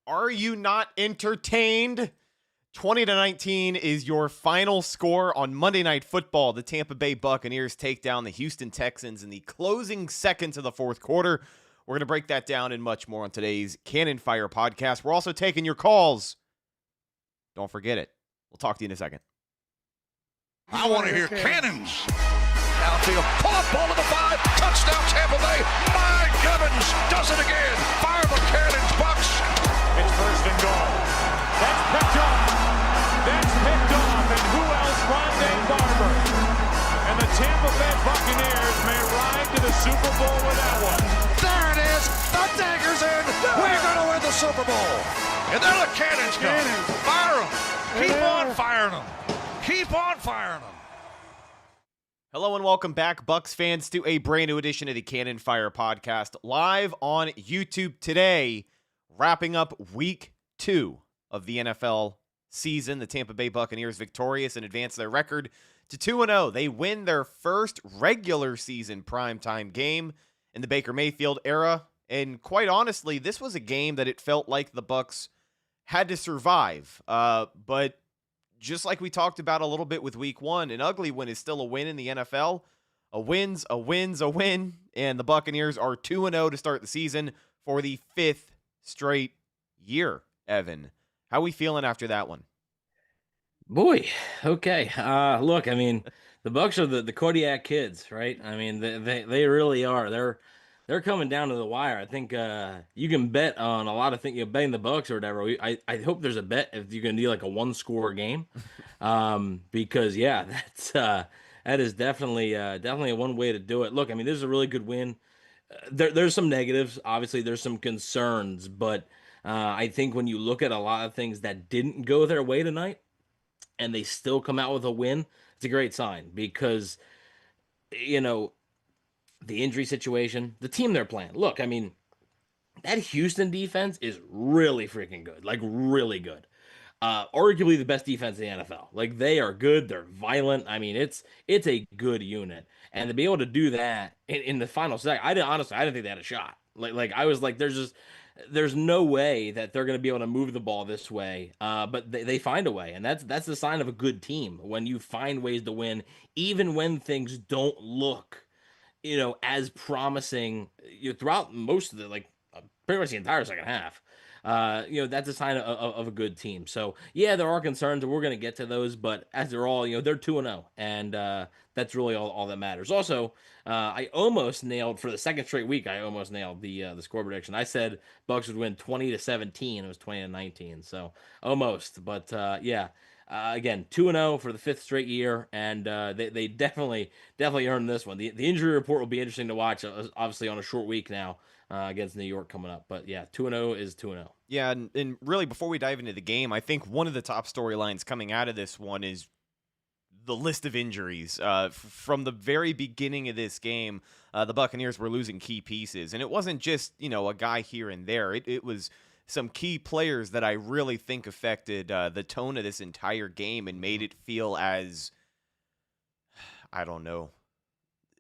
Are you not entertained? 20-19 is your final score on Monday Night Football. The Tampa Bay Buccaneers take down the Houston Texans in the closing seconds of the fourth quarter. We're going to break that down and much more on today's Cannon Fire podcast. We're also taking your calls. Don't forget it. We'll talk to you in a second. I want to hear cannons. Downfield, pull up, ball to the 5, touchdown Tampa Bay. Mike Evans does it again. Fire the cannons, Bucs. It's first and goal. That's picked off. And who else? Rondé Barber. And the Tampa Bay Buccaneers may ride to the Super Bowl with that one. There it is. The dagger's in. We're going to win the Super Bowl. And there the cannons go. Fire them. Keep on firing them. Keep on firing them. Hello and welcome back, Bucs fans, to a brand new edition of the Cannon Fire podcast, live on YouTube today, wrapping up week 2 of the NFL season. The Tampa Bay Buccaneers victorious and advance their record to 2-0. They win their first regular season primetime game in the Baker Mayfield era, and quite honestly, this was a game that it felt like the Bucs had to survive, but just like we talked about a little bit with week 1, an ugly win is still a win in the NFL. A win's a win, and the Buccaneers are 2-0 to start the season for the 5th straight year. Evan, how are we feeling after that one? Boy, okay. Look, I mean, the Bucs are the Kodiak kids, right? I mean, they really are. They're coming down to the wire. I think you can bet on a lot of things. You're betting the Bucs or whatever. I hope there's a bet if you're going to do like a 1-score game, because yeah, that is definitely a one way to do it. Look, I mean, this is a really good win. There's some negatives. Obviously, there's some concerns, but I think when you look at a lot of things that didn't go their way tonight, and they still come out with a win, it's a great sign because, you know, the injury situation, the team they're playing. Look, I mean, that Houston defense is really freaking good, like really good. Arguably the best defense in the NFL. Like they are good, they're violent. I mean, it's a good unit, and to be able to do that in the final second, I didn't think they had a shot. Like I was like, there's no way that they're going to be able to move the ball this way. But they find a way, and that's the sign of a good team when you find ways to win, even when things don't look, as promising, throughout most of the, pretty much the entire second half. That's a sign of a good team. So yeah, there are concerns, and we're going to get to those, but as they're all, they're 2-0, and that's really all that matters. Also, I almost nailed for the second straight week. I almost nailed the score prediction. I said Bucs would win 20-17. It was 20-19. So almost, but yeah. Again, 2-0 for the 5th straight year, and they definitely earned this one. The injury report will be interesting to watch, obviously on a short week now against New York coming up. But yeah, 2-0 is 2-0. Yeah, and really before we dive into the game, I think one of the top storylines coming out of this one is the list of injuries. From the very beginning of this game, the Buccaneers were losing key pieces, and it wasn't just a guy here and there. It was some key players that I really think affected the tone of this entire game and made it feel as, I don't know,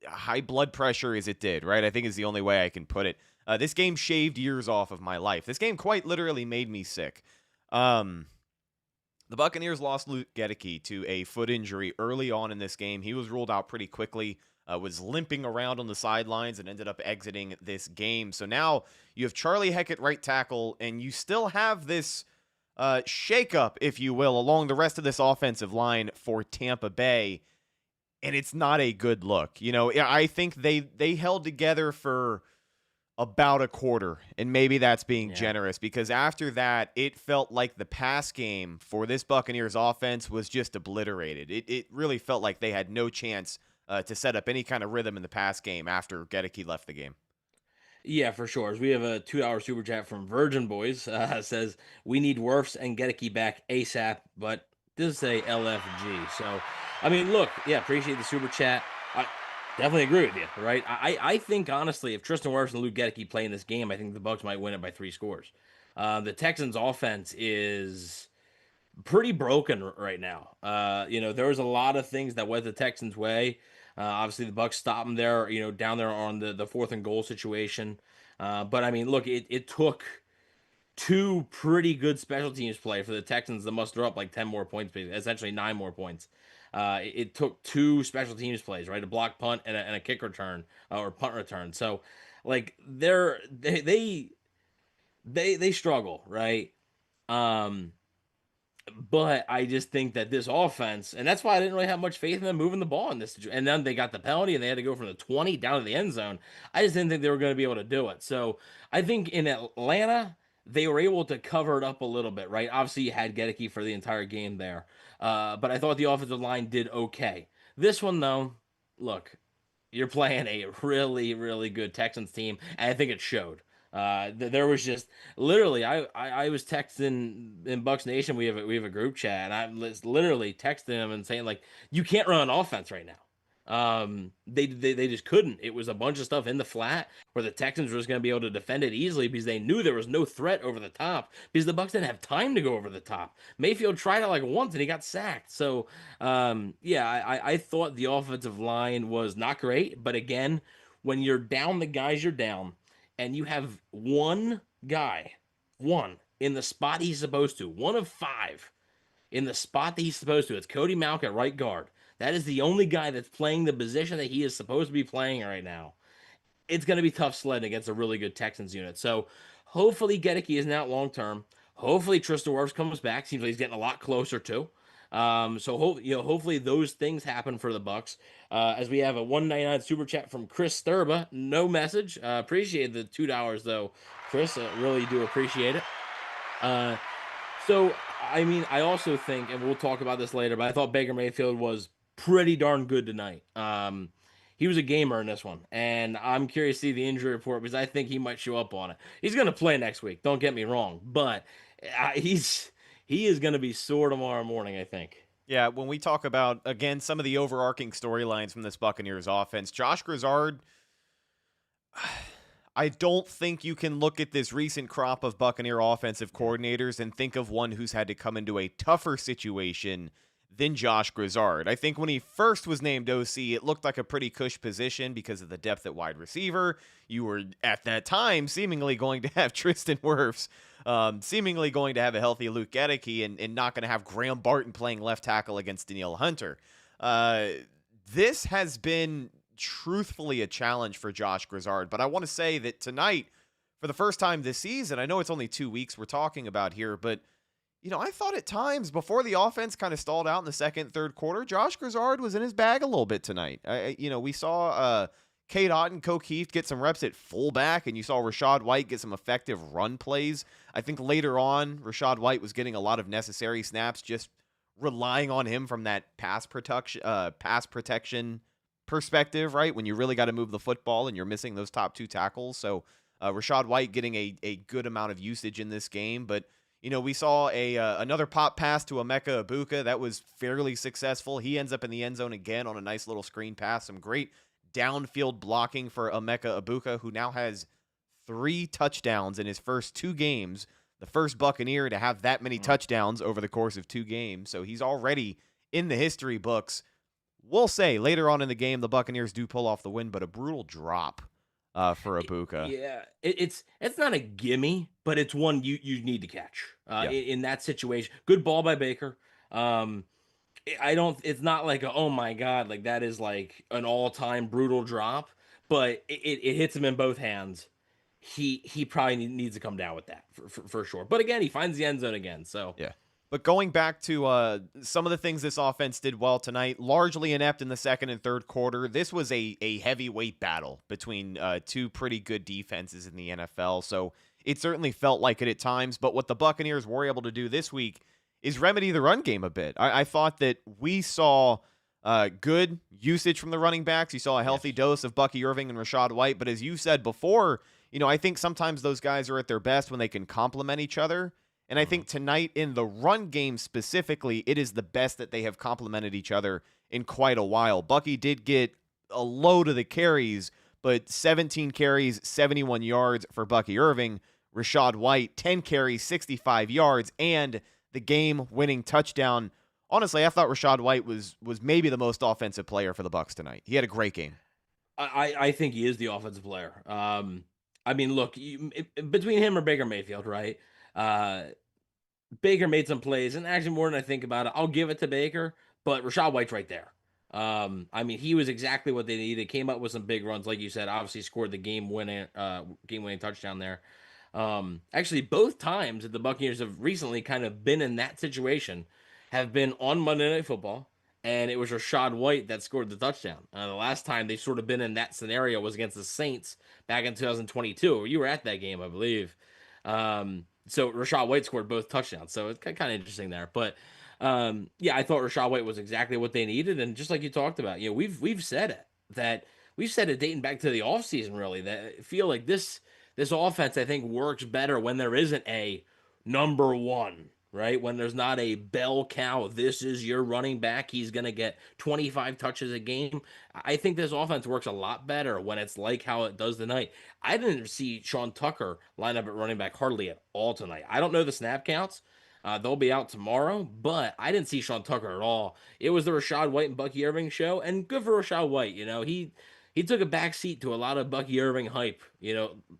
high blood pressure as it did, right? I think is the only way I can put it. This game shaved years off of my life. This game quite literally made me sick. The Buccaneers lost Luke Goedeke to a foot injury early on in this game. He was ruled out pretty quickly. Was limping around on the sidelines and ended up exiting this game. So now you have Charlie Heckett right tackle, and you still have this shakeup, if you will, along the rest of this offensive line for Tampa Bay, and it's not a good look. I think they held together for about a quarter, and maybe that's being generous, because after that, it felt like the pass game for this Buccaneers offense was just obliterated. It really felt like they had no chance to set up any kind of rhythm in the pass game after Goedeke left the game. Yeah, for sure. As we have a $2 super chat from Virgin Boys, says we need Wirfs and Goedeke back ASAP, but does say LFG. So, I mean, look, yeah, appreciate the super chat. I definitely agree with you, right? I think, honestly, if Tristan Wirfs and Luke Goedeke play in this game, I think the Bucs might win it by 3 scores. The Texans' offense is pretty broken right now. There was a lot of things that went the Texans' way. Obviously, the Bucs stopped them there, down there on the 4th and goal situation. But I mean, look, it took two pretty good special teams play for the Texans that muster up like 10 more points, essentially 9 more points. It took two special teams plays, right? A block punt and a kick return or punt return. So, like they struggle, right? But I just think that this offense, and that's why I didn't really have much faith in them moving the ball in this. And then they got the penalty, and they had to go from the 20 down to the end zone. I just didn't think they were going to be able to do it. So I think in Atlanta, they were able to cover it up a little bit, right? Obviously, you had Gedeke for the entire game there. But I thought the offensive line did okay. This one, though, look, you're playing a really, really good Texans team, and I think it showed. There was just literally I was texting in Bucs Nation. We have a group chat, and I was literally texting them and saying like, you can't run an offense right now. They just couldn't. It was a bunch of stuff in the flat where the Texans were just going to be able to defend it easily because they knew there was no threat over the top because the Bucs didn't have time to go over the top. Mayfield tried it like once and he got sacked. So, I thought the offensive line was not great, but again, when you're down the guys you're down and you have one guy, in the spot he's supposed to, one of 5 in the spot that he's supposed to, it's Cody Mauch at right guard. That is the only guy that's playing the position that he is supposed to be playing right now. It's going to be tough sledding against a really good Texans unit. So hopefully Gedeke isn't out long term. Hopefully Tristan Wirfs comes back. Seems like he's getting a lot closer too. Hopefully those things happen for the Bucs. As we have a $1.99 super chat from Chris Sturba. No message. Appreciate the $2 though, Chris. Really do appreciate it. I also think, and we'll talk about this later, but I thought Baker Mayfield was pretty darn good tonight. He was a gamer in this one, and I'm curious to see the injury report because I think he might show up on it. He's going to play next week, don't get me wrong, but he is going to be sore tomorrow morning, I think. Yeah, when we talk about, again, some of the overarching storylines from this Buccaneers offense, Josh Grizzard, I don't think you can look at this recent crop of Buccaneer offensive coordinators and think of one who's had to come into a tougher situation than Josh Grizzard. I think when he first was named OC, it looked like a pretty cush position because of the depth at wide receiver. You were, at that time, seemingly going to have Tristan Wirfs, seemingly going to have a healthy Luke Gedeke, and not going to have Graham Barton playing left tackle against Danielle Hunter. This has been truthfully a challenge for Josh Grizzard, but I want to say that tonight, for the first time this season, I know it's only 2 weeks we're talking about here, but I thought at times before the offense kind of stalled out in the second, third quarter, Josh Grizzard was in his bag a little bit tonight. We saw Cade Otton, Coke Heath get some reps at fullback, and you saw Rachaad White get some effective run plays. I think later on, Rachaad White was getting a lot of necessary snaps, just relying on him from that pass protection perspective, right? When you really got to move the football and you're missing those top 2 tackles. So Rachaad White getting a good amount of usage in this game, but we saw another pop pass to Emeka Egbuka. That was fairly successful. He ends up in the end zone again on a nice little screen pass. Some great downfield blocking for Emeka Egbuka, who now has 3 touchdowns in his first 2 games. The first Buccaneer to have that many touchdowns over the course of 2 games. So he's already in the history books. We'll say later on in the game, the Buccaneers do pull off the win, but a brutal drop for Egbuka. Yeah, it's not a gimme, but it's one you need to catch in that situation. Good ball by Baker. It's not like oh my God, like that is like an all-time brutal drop, but it hits him in both hands. He probably needs to come down with that for sure. But again, he finds the end zone again. So yeah. But going back to some of the things this offense did well tonight, largely inept in the second and third quarter, this was a heavyweight battle between 2 pretty good defenses in the NFL. So it certainly felt like it at times. But what the Buccaneers were able to do this week is remedy the run game a bit. I thought that we saw good usage from the running backs. You saw a healthy dose of Bucky Irving and Rachaad White. But as you said before, I think sometimes those guys are at their best when they can complement each other. And I think tonight in the run game specifically, it is the best that they have complemented each other in quite a while. Bucky did get a load of the carries, but 17 carries, 71 yards for Bucky Irving. Rachaad White, 10 carries, 65 yards, and the game-winning touchdown. Honestly, I thought Rachaad White was maybe the most offensive player for the Bucs tonight. He had a great game. I think he is the offensive player. Look, between him or Baker Mayfield, right? Baker made some plays, and actually more than I think about it, I'll give it to Baker, but Rachaad White's right there. I mean, he was exactly what they needed. Came up with some big runs, like you said. Obviously, scored the game-winning touchdown there. Actually, both times that the Buccaneers have recently kind of been in that situation have been on Monday Night Football, and it was Rachaad White that scored the touchdown. The last time they sort of been in that scenario was against the Saints back in 2022. You were at that game, I believe. So Rachaad White scored both touchdowns. So it's kind of interesting there. But yeah, I thought Rachaad White was exactly what they needed. And just like you talked about, we've said it that we've said it dating back to the offseason, really, that I feel like this offense, I think, works better when there isn't a number one, right? When there's not a bell cow, this is your running back, he's going to get 25 touches a game. I think this offense works a lot better when it's like how it does tonight. I didn't see Sean Tucker line up at running back hardly at all tonight. I don't know the snap counts. They'll be out tomorrow, but I didn't see Sean Tucker at all. It was the Rachaad White and Bucky Irving show, and good for Rachaad White. He took a back seat to a lot of Bucky Irving hype,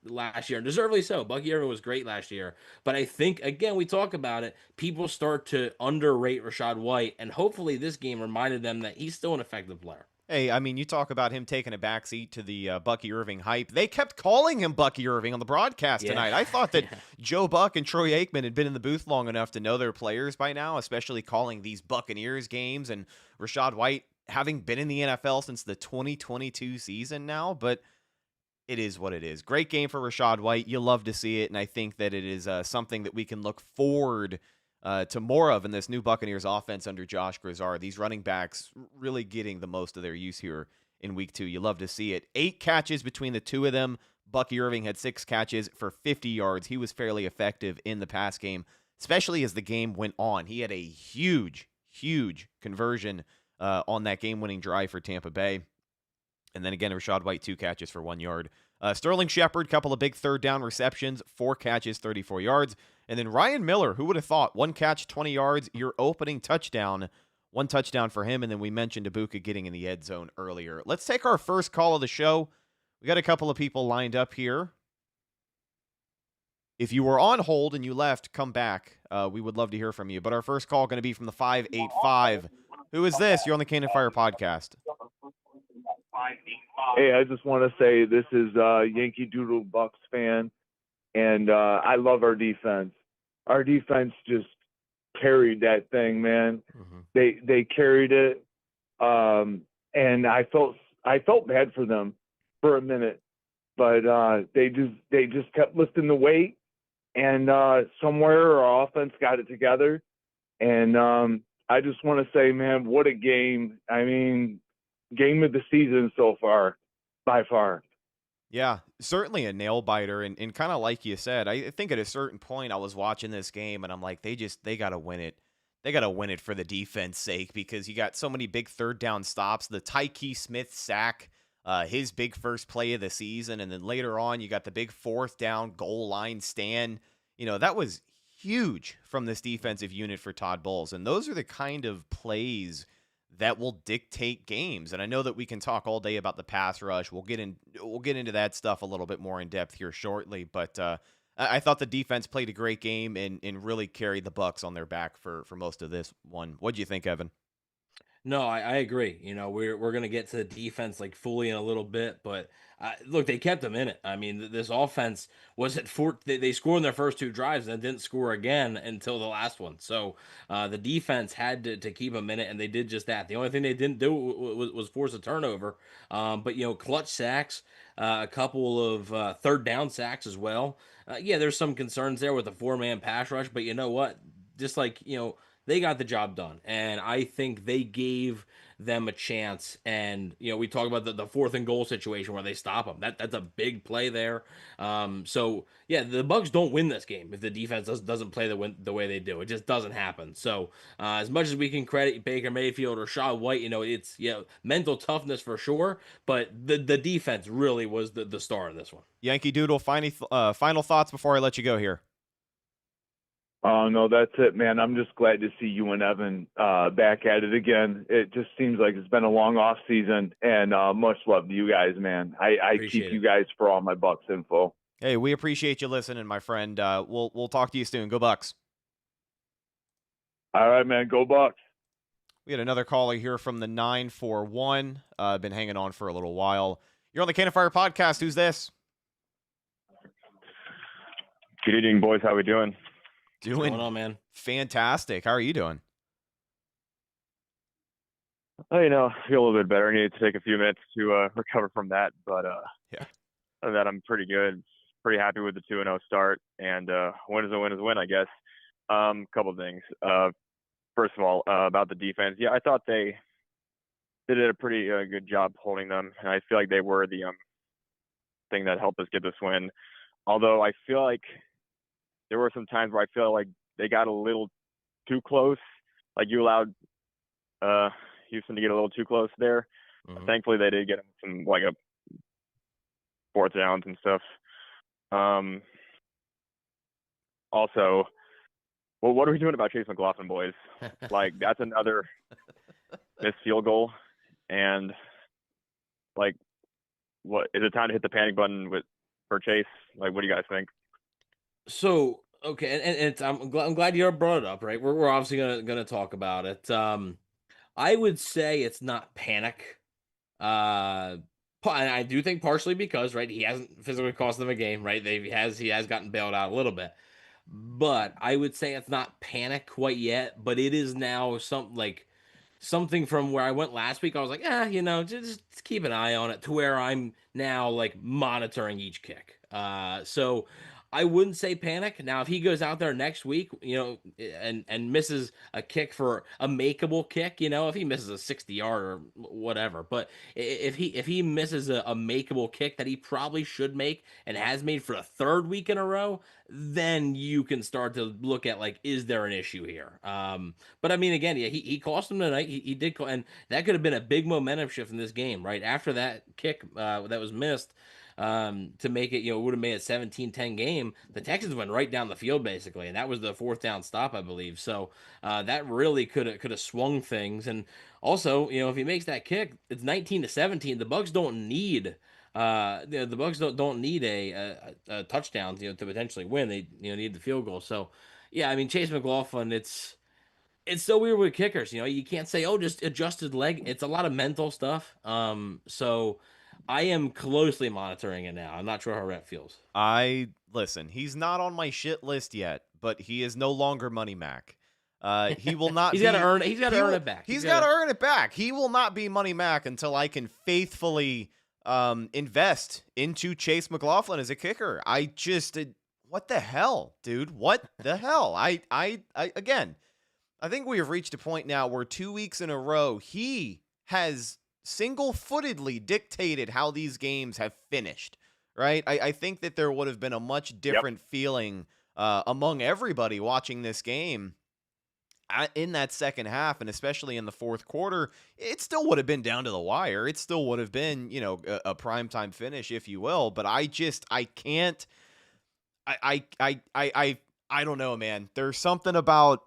last year, and deservedly so. Bucky Irving was great last year, but I think, again, we talk about it, people start to underrate Rachaad White, and hopefully this game reminded them that he's still an effective player. Hey, I mean, you talk about him taking a backseat to the Bucky Irving hype. They kept calling him Bucky Irving on the broadcast tonight. I thought that Joe Buck and Troy Aikman had been in the booth long enough to know their players by now, especially calling these Buccaneers games, and Rachaad White having been in the NFL since the 2022 season now, but it is what it is. Great game for Rachaad White. You love to see it, and I think that it is something that we can look forward to more of in this new Buccaneers offense under Josh Grizzard. These running backs really getting the most of their use here in week 2. You love to see it. 8 catches between the two of them. Bucky Irving had 6 catches for 50 yards. He was fairly effective in the pass game, especially as the game went on. He had a huge conversion on that game-winning drive for Tampa Bay. And then again, Rachaad White, 2 catches for 1 yard. Sterling Shepard, couple of big third down receptions, 4 catches, 34 yards. And then Ryan Miller, who would have thought, 1 catch, 20 yards, your opening touchdown. 1 touchdown for him, and then we mentioned Ibuka getting in the end zone earlier. Let's take our first call of the show. We got a couple of people lined up here. If you were on hold and you left, come back. We would love to hear from you. But our first call going to be from the 585. Who is this? You're on the Cannon Fire podcast. Hey, I just want to say this is Yankee Doodle Bucs fan, and I love our defense. Our defense just carried that thing, man. Mm-hmm. They carried it, and I felt bad for them for a minute, but they just kept lifting the weight, and somewhere our offense got it together, and I just want to say, man, what a game! I mean, game of the season so far, by far. Yeah, certainly a nail biter, and kind of like you said, I think at a certain point I was watching this game and I'm like, they got to win it. They got to win it for the defense sake, because you got so many big third down stops. The Tyke Smith sack, his big first play of the season, and then later on you got the big 4th down goal line stand. That was huge from this defensive unit for Todd Bowles, and those are the kind of plays that will dictate games. And I know that we can talk all day about the pass rush. We'll get into that stuff a little bit more in depth here shortly. But I thought the defense played a great game and really carried the Bucs on their back for most of this one. What'd you think, Evan? No, I agree. We're gonna get to the defense like fully in a little bit, but look, they kept them in it. I mean, this offense was at 4. They scored in their first 2 drives and didn't score again until the last one. So the defense had to keep them in it, and they did just that. The only thing they didn't do was force a turnover. But clutch sacks, a couple of third down sacks as well. Yeah, there's some concerns there with the 4-man pass rush, but you know what? Just like they got the job done, and I think they gave them a chance. And we talk about the 4th and goal situation where they stop them. That's a big play there. So yeah, the Bucs don't win this game if the defense doesn't play the way they do. It just doesn't happen. So as much as we can credit Baker Mayfield or Rachaad White, it's mental toughness for sure, but the defense really was the star of this one. Yankee Doodle, final thoughts before I let you go here. Oh, no, that's it, man. I'm just glad to see you and Evan back at it again. It just seems like it's been a long off season, and much love to you guys, man. I keep you guys for all my Bucs info. Hey, we appreciate you listening, my friend. We'll talk to you soon. Go Bucks. All right, man. Go Bucs. We had another caller here from the 941. Been hanging on for a little while. You're on the Cannon Fire Podcast. Who's this? Good evening, boys. How we doing? Doing What's going on, man? fantastic. How are you doing? Oh, I feel a little bit better. I needed to take a few minutes to recover from that, but Yeah. other than that, I'm pretty good. Pretty happy with the 2-0 start, and win is a win is a win, I guess. Couple things. First of all, about the defense. Yeah, I thought they did a pretty good job holding them, and I feel like they were the thing that helped us get this win. Although I feel like there were some times where I feel like they got a little too close. Like you allowed Houston to get a little too close there. Mhm. Thankfully, they did get some like a fourth downs and stuff. Also, well, what are we doing about Chase McLaughlin, boys? Like that's another missed field goal, and like, what is it time to hit the panic button for Chase? Like, what do you guys think? So okay, and it's I'm glad you brought it up. Right, we're obviously gonna talk about it. I would say it's not panic. And I do think partially because right he hasn't physically cost them a game. Right, he has gotten bailed out a little bit. But I would say it's not panic quite yet, but it is now something from where I went last week. I was like, just keep an eye on it to where I'm now like monitoring each kick. So I wouldn't say panic. Now, if he goes out there next week, and misses a kick for a makeable kick, if he misses a 60-yard or whatever, but if he misses a makeable kick that he probably should make and has made for a third week in a row, then you can start to look at like, is there an issue here? But I mean, again, yeah, he cost him tonight. He did, and that could have been a big momentum shift in this game, right? After that kick that was missed, to make it, would have made a 17-10 game. The Texans went right down the field basically, and that was the fourth down stop, I believe. So that really could have swung things. And also, if he makes that kick, it's 19-17. The Bucs don't need. The Bucs don't need a touchdown, to potentially win. They need the field goal. So, yeah, I mean Chase McLaughlin, it's so weird with kickers. You can't say, oh, just adjusted leg. It's a lot of mental stuff. So I am closely monitoring it now. I'm not sure how Rhett feels. Listen, he's not on my shit list yet, but he is no longer Money Mac. He will not. He's got to earn it. He's got to earn it back. He's got to earn it back. He will not be Money Mac until I can faithfully invest into Chase McLaughlin as a kicker. What the hell, dude? What the hell? Again, I think we have reached a point now where 2 weeks in a row he has single-footedly dictated how these games have finished. Right? I think that there would have been a much different feeling among everybody watching this game in that second half, and especially in the fourth quarter. It still would have been down to the wire. It still would have been, a primetime finish, if you will. But I can't. I don't know, man. There's something about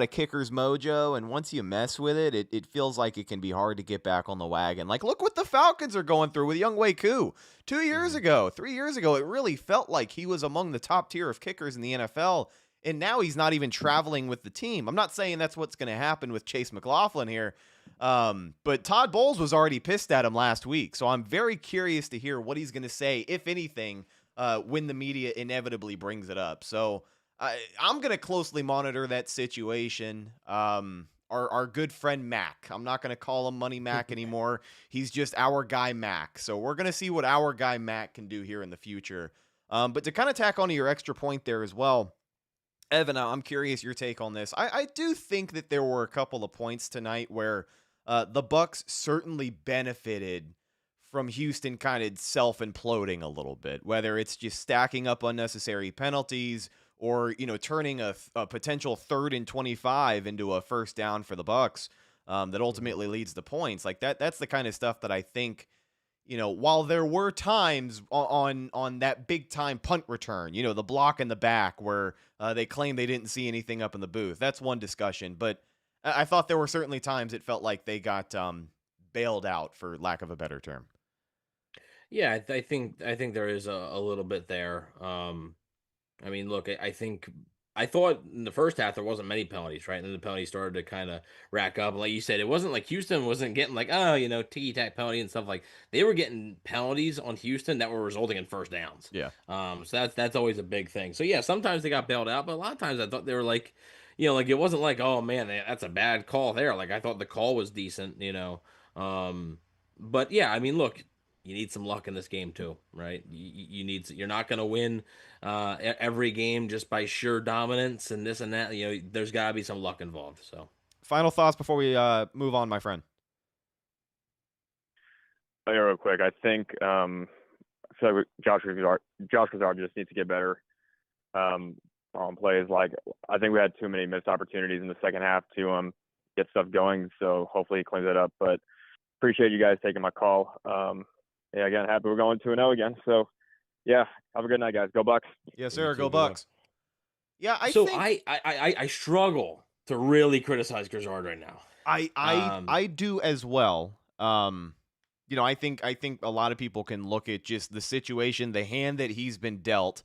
a kicker's mojo, and once you mess with it, it feels like it can be hard to get back on the wagon. Like, look what the Falcons are going through with Young Wei Koo. 3 years ago, it really felt like he was among the top tier of kickers in the NFL, and now he's not even traveling with the team. I'm not saying that's what's going to happen with Chase McLaughlin here, but Todd Bowles was already pissed at him last week, so I'm very curious to hear what he's going to say, if anything, when the media inevitably brings it up. So I'm going to closely monitor that situation. Our good friend Mac, I'm not going to call him Money Mac anymore. He's just our guy Mac. So we're going to see what our guy Mac can do here in the future. But to kind of tack onto your extra point there as well, Evan, I'm curious your take on this. I do think that there were a couple of points tonight where the Bucs certainly benefited from Houston kind of self-imploding a little bit, whether it's just stacking up unnecessary penalties or, turning a potential 3rd and 25 into a first down for the Bucs that ultimately leads to points. Like that's the kind of stuff that I think, while there were times on that big time punt return, the block in the back where they claimed they didn't see anything up in the booth. That's one discussion, but I thought there were certainly times it felt like they got bailed out, for lack of a better term. Yeah, I think there is a little bit there. I mean, look, I think I thought in the first half there wasn't many penalties, right? And then the penalties started to kind of rack up. Like you said, it wasn't like Houston wasn't getting like, oh, ticky tack penalty and stuff like they were getting penalties on Houston that were resulting in first downs. Yeah. So that's always a big thing. So yeah, sometimes they got bailed out, but a lot of times I thought they were like, like it wasn't like, oh man, that's a bad call there. Like I thought the call was decent. But yeah, I mean, look, you need some luck in this game too, right? You're not going to win every game just by sheer dominance and this and that. There's got to be some luck involved. So, final thoughts before we move on, my friend. Yeah, real quick, I think I feel like Josh Grizzard just needs to get better on plays. Like I think we had too many missed opportunities in the second half to get stuff going. So hopefully he cleans it up. But appreciate you guys taking my call. Yeah, again, happy we're going 2-0 again. So, yeah, have a good night, guys. Go Bucs. Yes, sir. Go Bucs. Yeah, I struggle to really criticize Grizzard right now. I do as well. I think a lot of people can look at just the situation, the hand that he's been dealt.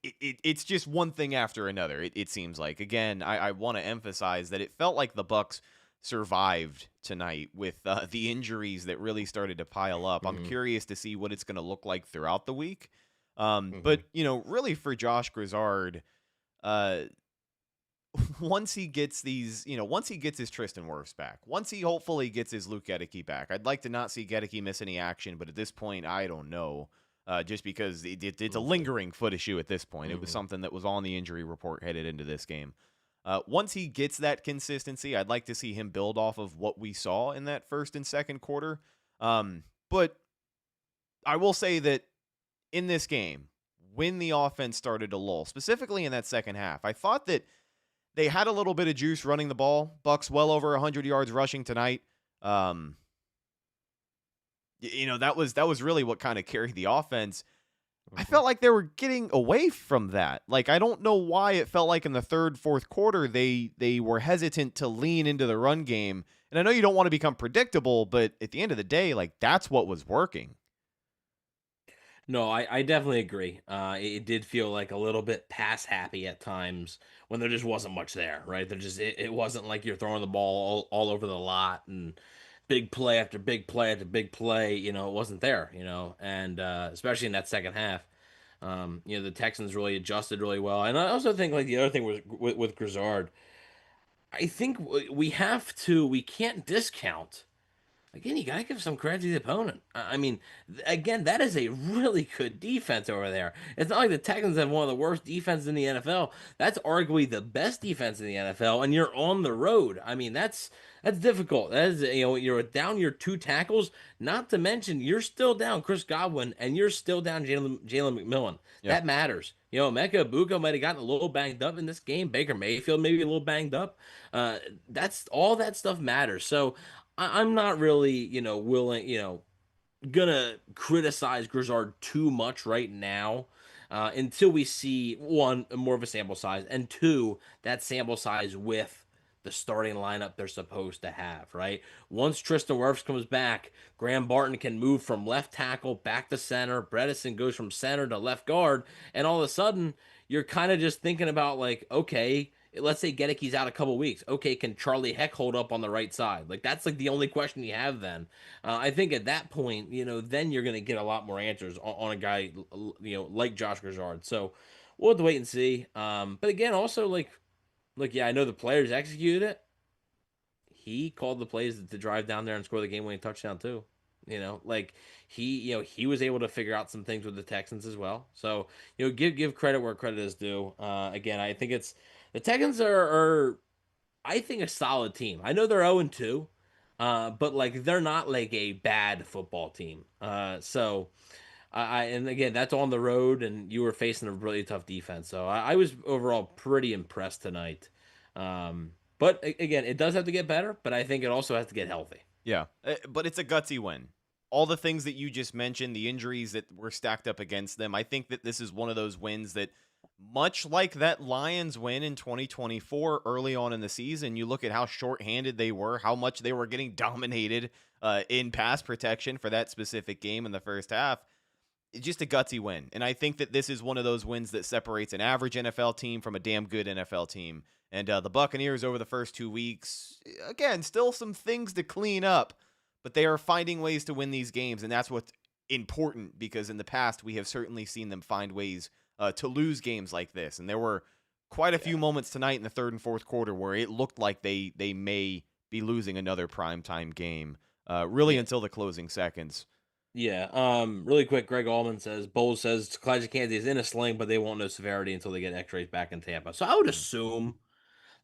It's just one thing after another. It seems like. Again, I want to emphasize that it felt like the Bucs survived tonight with the injuries that really started to pile up. I'm curious to see what it's going to look like throughout the week. But really for Josh Grizzard, once he gets his Tristan Wirfs back, once he hopefully gets his Luke Gedeke back, I'd like to not see Gedeke miss any action, but at this point, I don't know. Just because it's a lingering foot issue at this point. It was something that was on the injury report headed into this game. Once he gets that consistency, I'd like to see him build off of what we saw in that first and second quarter. But I will say that in this game, when the offense started to lull, specifically in that second half, I thought that they had a little bit of juice running the ball. Bucs well over 100 yards rushing tonight. That was really what kind of carried the offense. I felt like they were getting away from that. Like, I don't know why it felt like in the third, fourth quarter, they were hesitant to lean into the run game. And I know you don't want to become predictable, but at the end of the day, like, that's what was working. No, I definitely agree. It did feel like a little bit pass happy at times when there just wasn't much there, right? It wasn't like you're throwing the ball all over the lot and big play after big play after big play. It wasn't there, and especially in that second half. The Texans really adjusted really well. And I also think like the other thing was with Grizzard, I think we can't discount. Again, you got to give some credit to the opponent. I mean, again, that is a really good defense over there. It's not like the Texans have one of the worst defenses in the NFL. That's arguably the best defense in the NFL, and you're on the road. I mean, that's difficult. That is, you're down your two tackles, not to mention you're still down Chris Godwin, and you're still down Jalen McMillan. Yeah. That matters. Emeka Egbuka might have gotten a little banged up in this game. Baker Mayfield maybe a little banged up. That's all that stuff matters. So I'm not really, willing, gonna criticize Grizzard too much right now until we see, one, more of a sample size, and two, that sample size with the starting lineup they're supposed to have, right? Once Tristan Wirfs comes back, Graham Barton can move from left tackle back to center. Bredesen goes from center to left guard, and all of a sudden, you're kind of just thinking about like, okay, let's say Gedeke's out a couple weeks. Okay, can Charlie Heck hold up on the right side? Like that's like the only question you have then. I think at that point, then you're going to get a lot more answers on a guy, like Josh Grizzard. So we'll have to wait and see. But again, also like, look, yeah, I know the players executed it. He called the plays to drive down there and score the game-winning touchdown too. He was able to figure out some things with the Texans as well. So, give credit where credit is due. Again, I think the Texans are I think a solid team. I know they're 0-2, but like they're not like a bad football team. And again, that's on the road, and you were facing a really tough defense. So I was overall pretty impressed tonight. But again, it does have to get better, but I think it also has to get healthy. Yeah, but it's a gutsy win. All the things that you just mentioned, the injuries that were stacked up against them, I think that this is one of those wins that, much like that Lions win in 2024 early on in the season, you look at how shorthanded they were, how much they were getting dominated in pass protection for that specific game in the first half. Just a gutsy win. And I think that this is one of those wins that separates an average NFL team from a damn good NFL team. And the Buccaneers over the first 2 weeks, again, still some things to clean up, but they are finding ways to win these games. And that's what's important, because in the past, we have certainly seen them find ways to lose games like this. And there were quite a few moments tonight in the third and fourth quarter where it looked like they may be losing another primetime game, until the closing seconds. Yeah. Really quick, Greg Allman says, Bowles says Kalijah is in a sling, but they won't know severity until they get x-rays back in Tampa. So I would assume,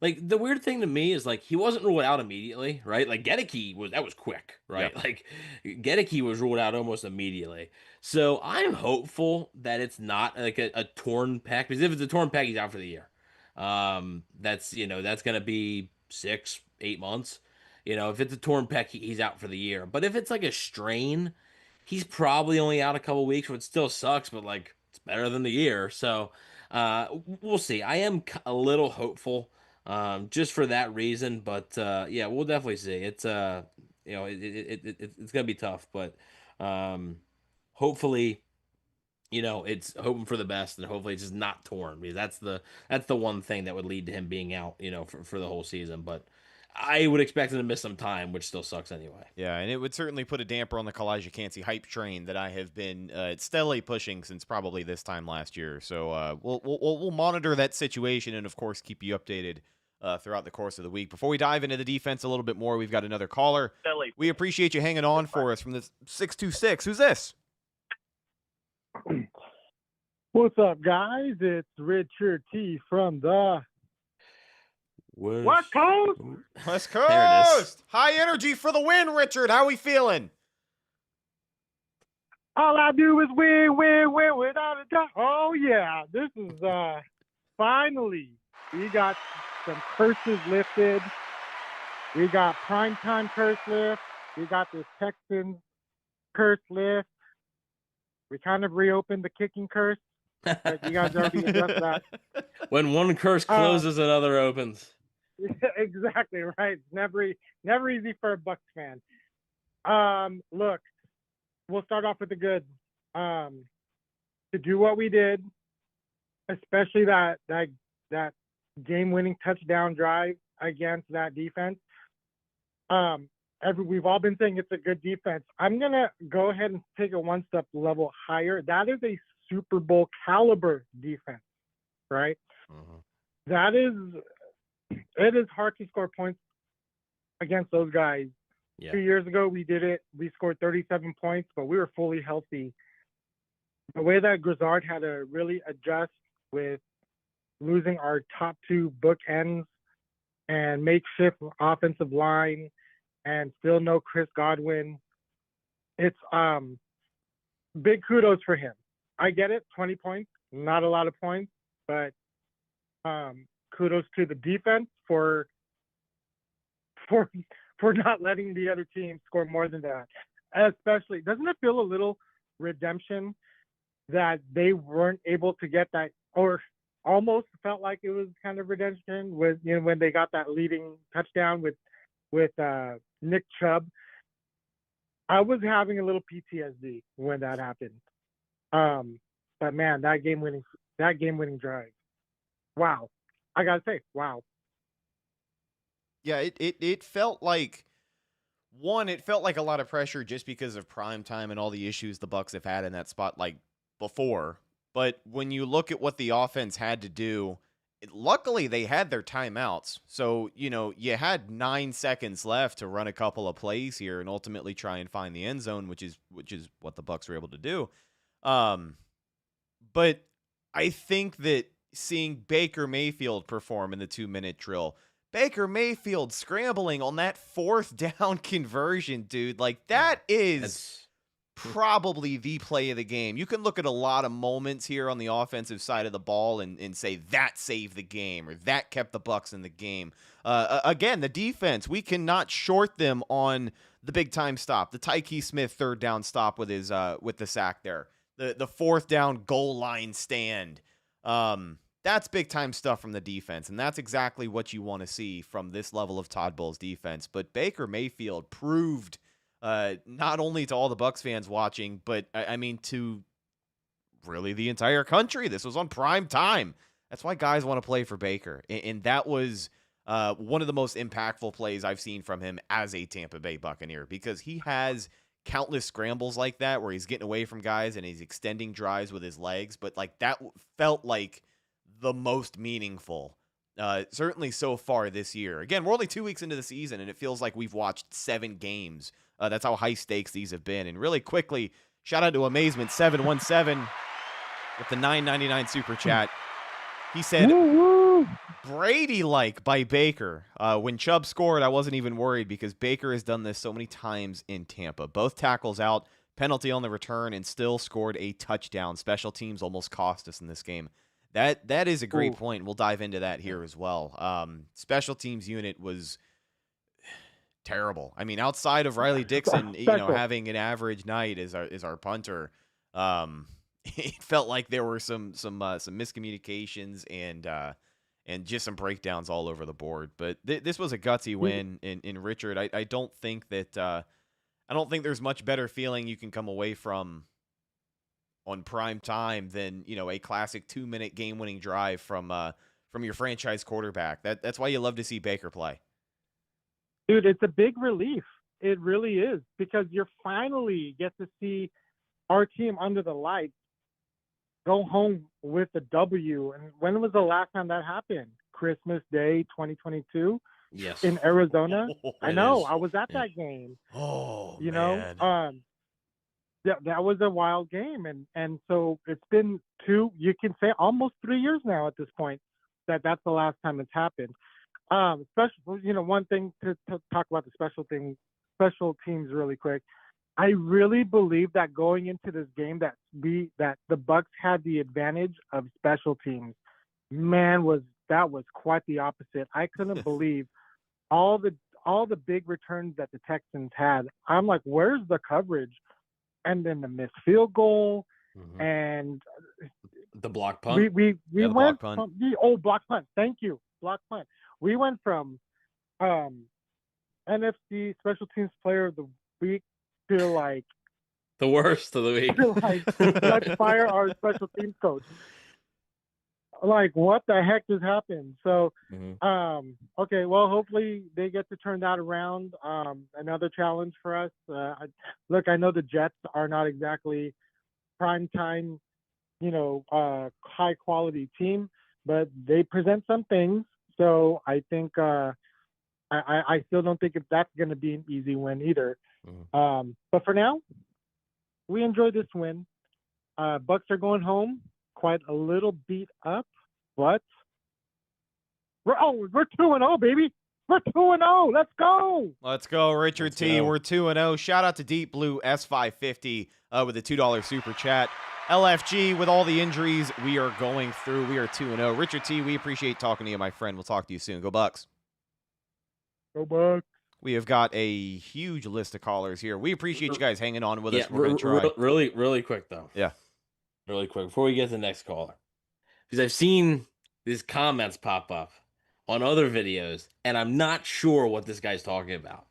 like, the weird thing to me is, like, he wasn't ruled out immediately, right? Like, Gedeke was quick, right? Yep. Like, Gedeke was ruled out almost immediately. So I'm hopeful that it's not like a torn pec, because if it's a torn pec, he's out for the year. That's going to be 6-8 months. If it's a torn pec, he's out for the year. But if it's like a strain, he's probably only out a couple weeks, which still sucks, but, like, it's better than the year. So we'll see. I am a little hopeful just for that reason. But yeah, we'll definitely see. It's it's gonna be tough, but hopefully, it's hoping for the best, and hopefully it's just not torn, because that's the one thing that would lead to him being out, for the whole season. But I would expect him to miss some time, which still sucks anyway. Yeah, and it would certainly put a damper on the Kalijah hype train that I have been steadily pushing since probably this time last year. So we'll monitor that situation and, of course, keep you updated throughout the course of the week. Before we dive into the defense a little bit more, we've got another caller. We appreciate you hanging on for us from the 626. Who's this? What's up, guys? It's Richard T. from the West Coast. West There it is. Coast. High energy for the win, Richard. How we feeling? All I do is win, win, win without a doubt. Oh, yeah. This is finally, we got some curses lifted. We got primetime curse lift. We got this Texans curse lift. We kind of reopened the kicking curse, but you guys already addressed that. When one curse closes, another opens. Exactly right. Never easy for a Bucs fan. Look, we'll start off with the good. To do what we did, especially that game-winning touchdown drive against that defense. We've all been saying it's a good defense. I'm gonna go ahead and take it one step level higher. That is a Super Bowl caliber defense, right? Mm-hmm. It is hard to score points against those guys. Yeah. 2 years ago, we did it. We scored 37 points, but we were fully healthy. The way that Grizzard had to really adjust with losing our top two bookends and makeshift offensive line and still no Chris Godwin, it's big kudos for him. I get it, 20 points, not a lot of points, but kudos to the defense for not letting the other team score more than that. Especially, doesn't it feel a little redemption that they weren't able to get that, or almost felt like it was kind of redemption with, when they got that leading touchdown with Nick Chubb. I was having a little PTSD when that happened. But man, that game winning drive. Wow. I gotta say, wow. Yeah, it felt like it felt like a lot of pressure just because of primetime and all the issues the Bucs have had in that spot like before. But when you look at what the offense had to do, luckily they had their timeouts. So, you had 9 seconds left to run a couple of plays here and ultimately try and find the end zone, which is what the Bucs were able to do. But I think that seeing Baker Mayfield perform in the 2-minute drill, Baker Mayfield scrambling on that 4th down conversion, dude, like that is probably the play of the game. You can look at a lot of moments here on the offensive side of the ball and say that saved the game or that kept the Bucs in the game. Again, the defense, we cannot short them on the big time stop, the Tyke Smith 3rd down stop with his with the sack there, the 4th down goal line stand. That's big time stuff from the defense, and that's exactly what you want to see from this level of Todd Bowles defense. But Baker Mayfield proved not only to all the Bucs fans watching, but I mean to really the entire country. This was on prime time. That's why guys want to play for Baker. And that was one of the most impactful plays I've seen from him as a Tampa Bay Buccaneer, because he has countless scrambles like that where he's getting away from guys and he's extending drives with his legs. But like that felt like the most meaningful, certainly so far this year. Again, we're only 2 weeks into the season and it feels like we've watched 7 games. That's how high stakes these have been. And really quickly, shout out to Amazement 717 with the $9.99 super chat. He said, Brady-like by Baker. When Chubb scored, I wasn't even worried because Baker has done this so many times in Tampa. Both tackles out, penalty on the return, and still scored a touchdown. Special teams almost cost us in this game. That is a great point. We'll dive into that here as well. Special teams unit was terrible. I mean, outside of Riley Dixon, having an average night as our punter, it felt like there were some miscommunications and just some breakdowns all over the board. But this was a gutsy win in Richard. I don't think that I don't think there's much better feeling you can come away from on prime time than a classic 2-minute game-winning drive from your franchise quarterback. That's why you love to see Baker play. Dude, it's a big relief. It really is, because you finally get to see our team under the lights go home with a W. And when was the last time that happened? Christmas Day 2022? Yes. In Arizona? I know. is. I was at that game. Oh, man. That was a wild game. And so it's been you can say almost 3 years now at this point that's the last time it's happened. One thing to talk about the special teams really quick. I really believe that going into this game that the Bucs had the advantage of special teams. Man, that was quite the opposite. I couldn't believe all the big returns that the Texans had. I'm like, where's the coverage? And then the missed field goal and the block punt. We went block punt. from block punt. Thank you, block punt. We went from NFC Special Teams Player of the Week to like the worst of the week. Let's fire our special teams coach. Like, what the heck just happened? So, okay, well, hopefully they get to turn that around. Another challenge for us. I know the Jets are not exactly prime time, high quality team, but they present some things. So I think I still don't think that's going to be an easy win either. But for now, we enjoyed this win. Bucs are going home quite a little beat up, but we're 2-0, baby. We're 2-0. Let's go. Let's go, Richard T. We're 2-0. Shout out to Deep Blue S550 with a $2 super chat. LFG, with all the injuries we are going through, we are 2-0. Richard T., we appreciate talking to you, my friend. We'll talk to you soon. Go Bucs. Go Bucs. We have got a huge list of callers here. We appreciate you guys hanging on with us. We're going to try. Really quick, though. Yeah. Really quick, before we get to the next caller. Because I've seen these comments pop up on other videos, and I'm not sure what this guy's talking about.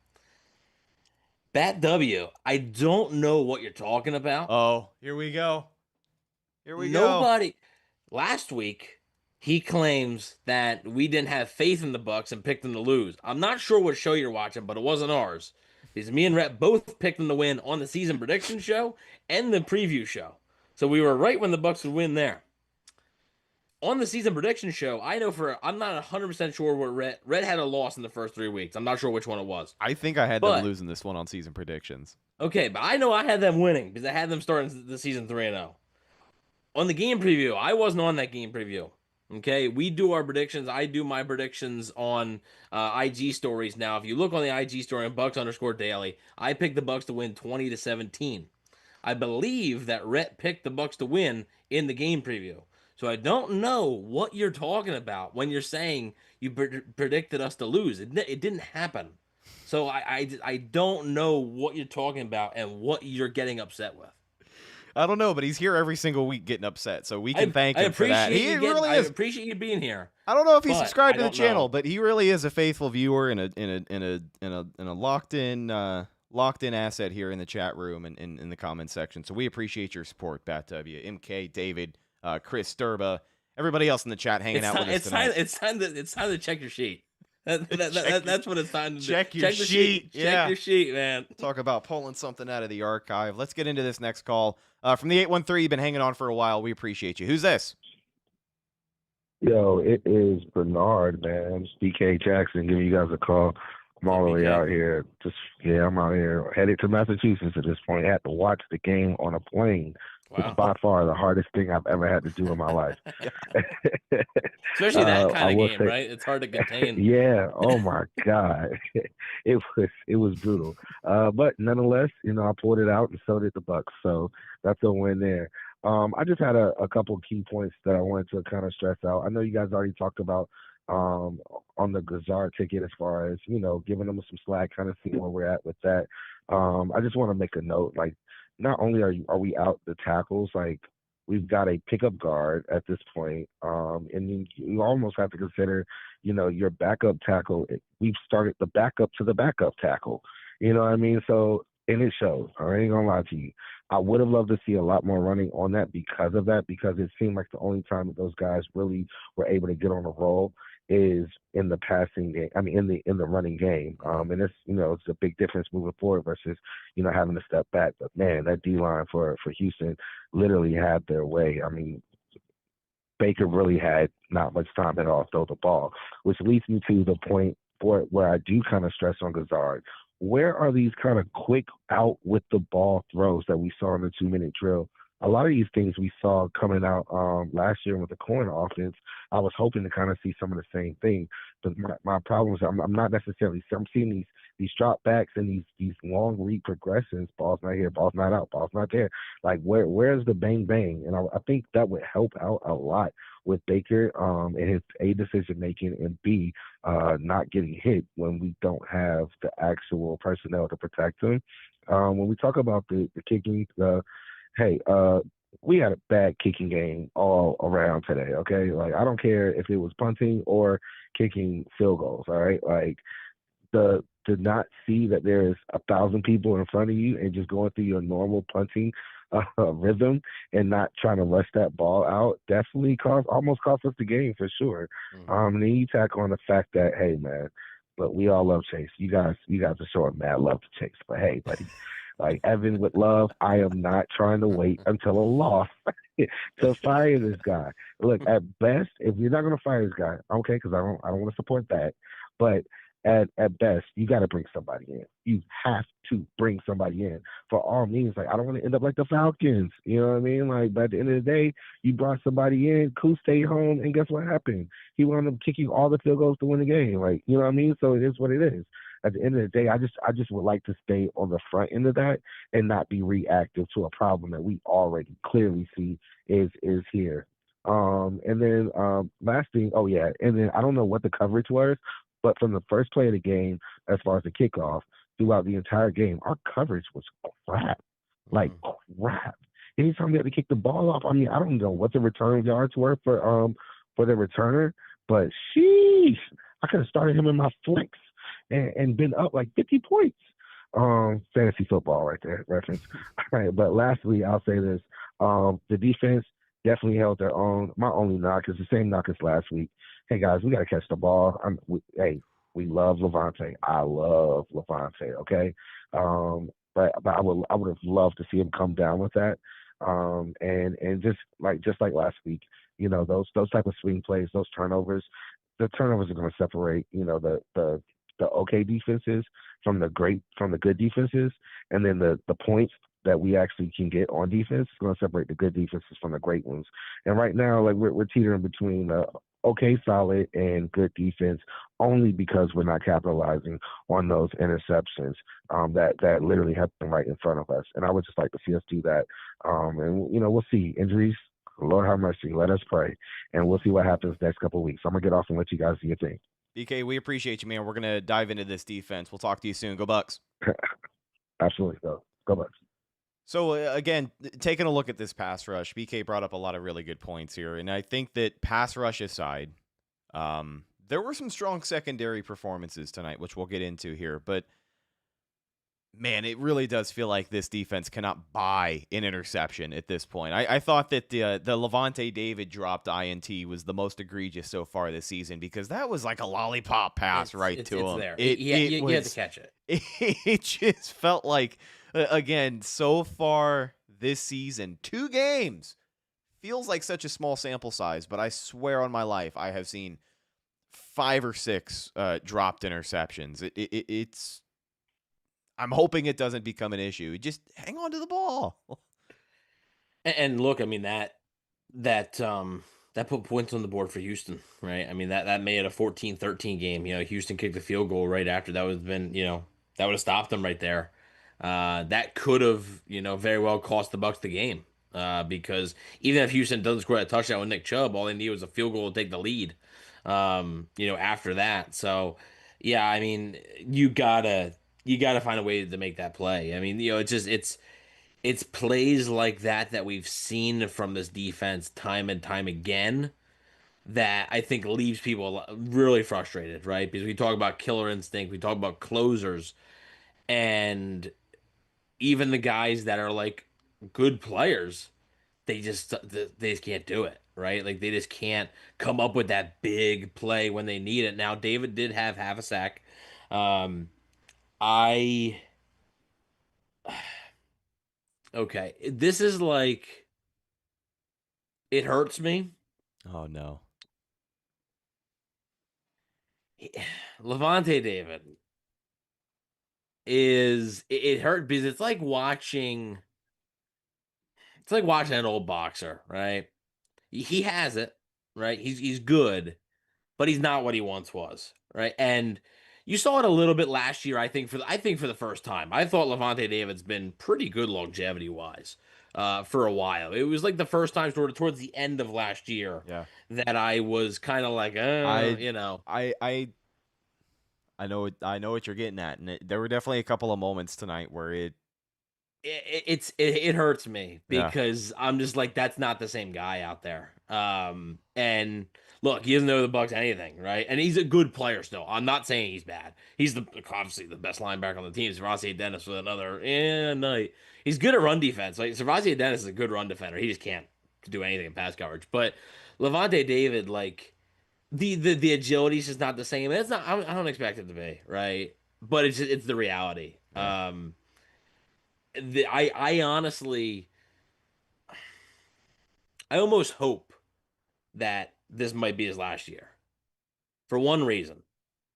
Bat W, I don't know what you're talking about. Oh, here we go. Nobody. Last week, he claims that we didn't have faith in the Bucs and picked them to lose. I'm not sure what show you're watching, but it wasn't ours. Because me and Rhett both picked them to win on the season prediction show and the preview show. So we were right when the Bucs would win there. On the season prediction show, I'm not 100% sure what Rhett had a loss in the first 3 weeks. I'm not sure which one it was. I think I had them losing this one on season predictions. Okay, but I know I had them winning because I had them starting the season 3-0. On the game preview, I wasn't on that game preview. Okay, we do our predictions. I do my predictions on IG stories. Now, if you look on the IG story on Bucs_Daily, I picked the Bucs to win 20-17. I believe that Rhett picked the Bucs to win in the game preview. So I don't know what you're talking about when you're saying you predicted us to lose. It didn't happen. So I don't know what you're talking about and what you're getting upset with. I don't know, but he's here every single week getting upset, so we can thank him for that. I appreciate you being here. I don't know if he's subscribed to the channel, but he really is a faithful viewer and a locked in locked in asset here in the chat room and in the comment section. So we appreciate your support, Bat W, MK, David, Chris Sturba, everybody else in the chat hanging out with us tonight. It's time to check your sheet. That's what it's time to check do. Your sheet. Check your sheet, man. Talk about pulling something out of the archive. Let's get into this next call. From the 813, you've been hanging on for a while. We appreciate you. Who's this? Yo, it is Bernard, man. BK Jackson giving you guys a call. I'm all the way out here. I'm out here headed to Massachusetts at this point. I had to watch the game on a plane. Wow. It's by far the hardest thing I've ever had to do in my life. Especially that kind of game, right? It's hard to contain. Yeah. Oh my God. It was brutal. But nonetheless, I pulled it out, and so did the Bucs. So that's a win there. I just had a couple of key points that I wanted to kind of stress out. I know you guys already talked about on the Gazard ticket as far as, giving them some slack, kind of seeing where we're at with that. I just want to make a note, like, not only are we out the tackles, like, we've got a pickup guard at this point, and you almost have to consider, your backup tackle. We've started the backup to the backup tackle. You know what I mean? So, and it shows. I ain't gonna lie to you. I would have loved to see a lot more running on that because it seemed like the only time that those guys really were able to get on a roll is in the passing game. I mean, in the running game. And it's it's a big difference moving forward versus having to step back. But man, that D line for Houston literally had their way. I mean, Baker really had not much time at all to throw the ball, which leads me to the point where I do kind of stress on Gazard. Where are these kind of quick out with the ball throws that we saw in the 2-minute drill? A lot of these things we saw coming out last year with the Cohen offense. I was hoping to kind of see some of the same thing, but my problem is I'm not necessarily. I'm seeing these drop backs and these long read progressions. Ball's not here, ball's not out, ball's not there. Like where's the bang bang? And I think that would help out a lot with Baker and his A, decision making, and B, not getting hit when we don't have the actual personnel to protect him. When we talk about the kicking, we had a bad kicking game all around today, okay? Like, I don't care if it was punting or kicking field goals, all right? Like, to not see that there's 1,000 people in front of you and just going through your normal punting rhythm and not trying to rush that ball out definitely almost cost us the game for sure. And then you tack on the fact that, hey, man, but we all love Chase. You guys are showing mad love to Chase. But, hey, buddy. Like Evan with love, I am not trying to wait until a loss to fire this guy. Look, at best, if you're not going to fire this guy, okay, because I don't want to support that. But at best, you got to bring somebody in. You have to bring somebody in for all means. Like, I don't want to end up like the Falcons. You know what I mean? Like, but at the end of the day, you brought somebody in. Koo stayed home, and guess what happened? He wound up kicking all the field goals to win the game. Like, you know what I mean? So it is what it is. At the end of the day, I just would like to stay on the front end of that and not be reactive to a problem that we already clearly see is here. And then last thing, and then I don't know what the coverage was, but from the first play of the game, as far as the kickoff, throughout the entire game, our coverage was crap. Like crap. Anytime we had to kick the ball off, I mean, I don't know what the return yards were for the returner, but sheesh, I could have started him in my flex and been up like 50 points. Fantasy football right there, reference. All right, but lastly, I'll say this. The defense definitely held their own. My only knock is the same knock as last week. Hey, guys, we got to catch the ball. We love Levante. I love Levante, okay? But I would have loved to see him come down with that. And just like last week, those type of swing plays, those turnovers, the turnovers are going to separate, the okay defenses from the good defenses, and then the points that we actually can get on defense is going to separate the good defenses from the great ones. And right now, like we're teetering between okay, solid, and good defense, only because we're not capitalizing on those interceptions that literally happen right in front of us. And I would just like to see us do that. And we'll see injuries. Lord have mercy. Let us pray, and we'll see what happens next couple of weeks. I'm gonna get off and let you guys do your thing. BK, we appreciate you, man. We're going to dive into this defense. We'll talk to you soon. Go Bucs. Absolutely. Go Bucs. So, again, taking a look at this pass rush, BK brought up a lot of really good points here. And I think that pass rush aside, there were some strong secondary performances tonight, which we'll get into here. But Man, it really does feel like this defense cannot buy an interception at this point. I thought that the Levante David dropped INT was the most egregious so far this season because that was like a lollipop pass to It's him. there. It You had to catch it. It just felt like, again, so far this season, 2 games feels like such a small sample size, but I swear on my life I have seen 5 or 6 dropped interceptions. It's I'm hoping it doesn't become an issue. Just hang on to the ball. And look, I mean that put points on the board for Houston, right? I mean that made it a 14-13 game. Houston kicked the field goal right after that that would have stopped them right there. That could have very well cost the Bucs the game. Because even if Houston doesn't score that touchdown with Nick Chubb, all they need was a field goal to take the lead. After that. So yeah, I mean you gotta find a way to make that play. I mean, it's plays like that we've seen from this defense time and time again that I think leaves people really frustrated, right? Because we talk about killer instinct, we talk about closers, and even the guys that are like good players, they just can't do it, right? Like they just can't come up with that big play when they need it. Now, David did have half a sack. I Okay, this is like it hurts me. Oh no. Levante David it hurt because it's like watching an old boxer, right? He has it, right? He's good, but he's not what he once was, right? And you saw it a little bit last year, I think for the first time. I thought Levante David's been pretty good longevity wise for a while. It was like the first time towards the end of last year that I was kind of like, I know what you're getting at, and there were definitely a couple of moments tonight where it hurts me because I'm just like, that's not the same guy out there. And look, he doesn't know the Bucs anything, right? And he's a good player still. I'm not saying he's bad. He's obviously the best linebacker on the team. Servassier Dennis with another night. He's good at run defense. Like Servassier Dennis is a good run defender. He just can't do anything in pass coverage. But Levante David, like the agility is just not the same. And it's not. I don't expect it to be, right? But it's the reality. Yeah. I honestly, I almost hope that this might be his last year. For one reason.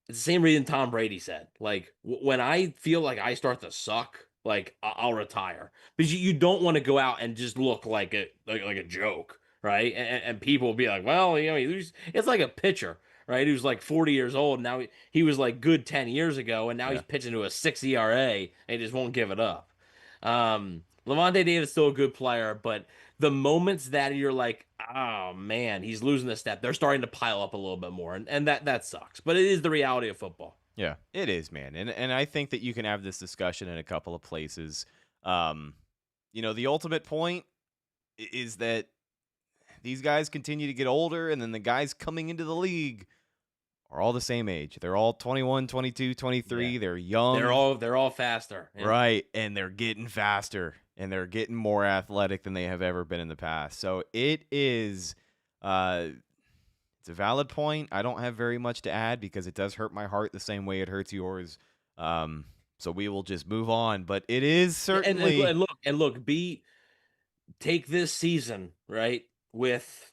It's the same reason Tom Brady said. Like, when I feel like I start to suck, like, I'll retire. Because you don't want to go out and just look like a joke, right? And people will be like, well, it's like a pitcher, right? Who's like 40 years old. Now he was like good 10 years ago, and now he's pitching to a 6 ERA, and he just won't give it up. Levante David is still a good player, but the moments that you're like, oh man, he's losing a step, they're starting to pile up a little bit more, and that sucks. But it is the reality of football. Yeah, it is, man. And I think that you can have this discussion in a couple of places. The ultimate point is that these guys continue to get older, and then the guys coming into the league are all the same age. They're all 21, 22, 23. Yeah. They're young. They're all faster. Yeah. Right, and they're getting faster, and they're getting more athletic than they have ever been in the past. So it is it's a valid point. I don't have very much to add because it does hurt my heart the same way it hurts yours. So we will just move on, but it is certainly and look, take this season, right, with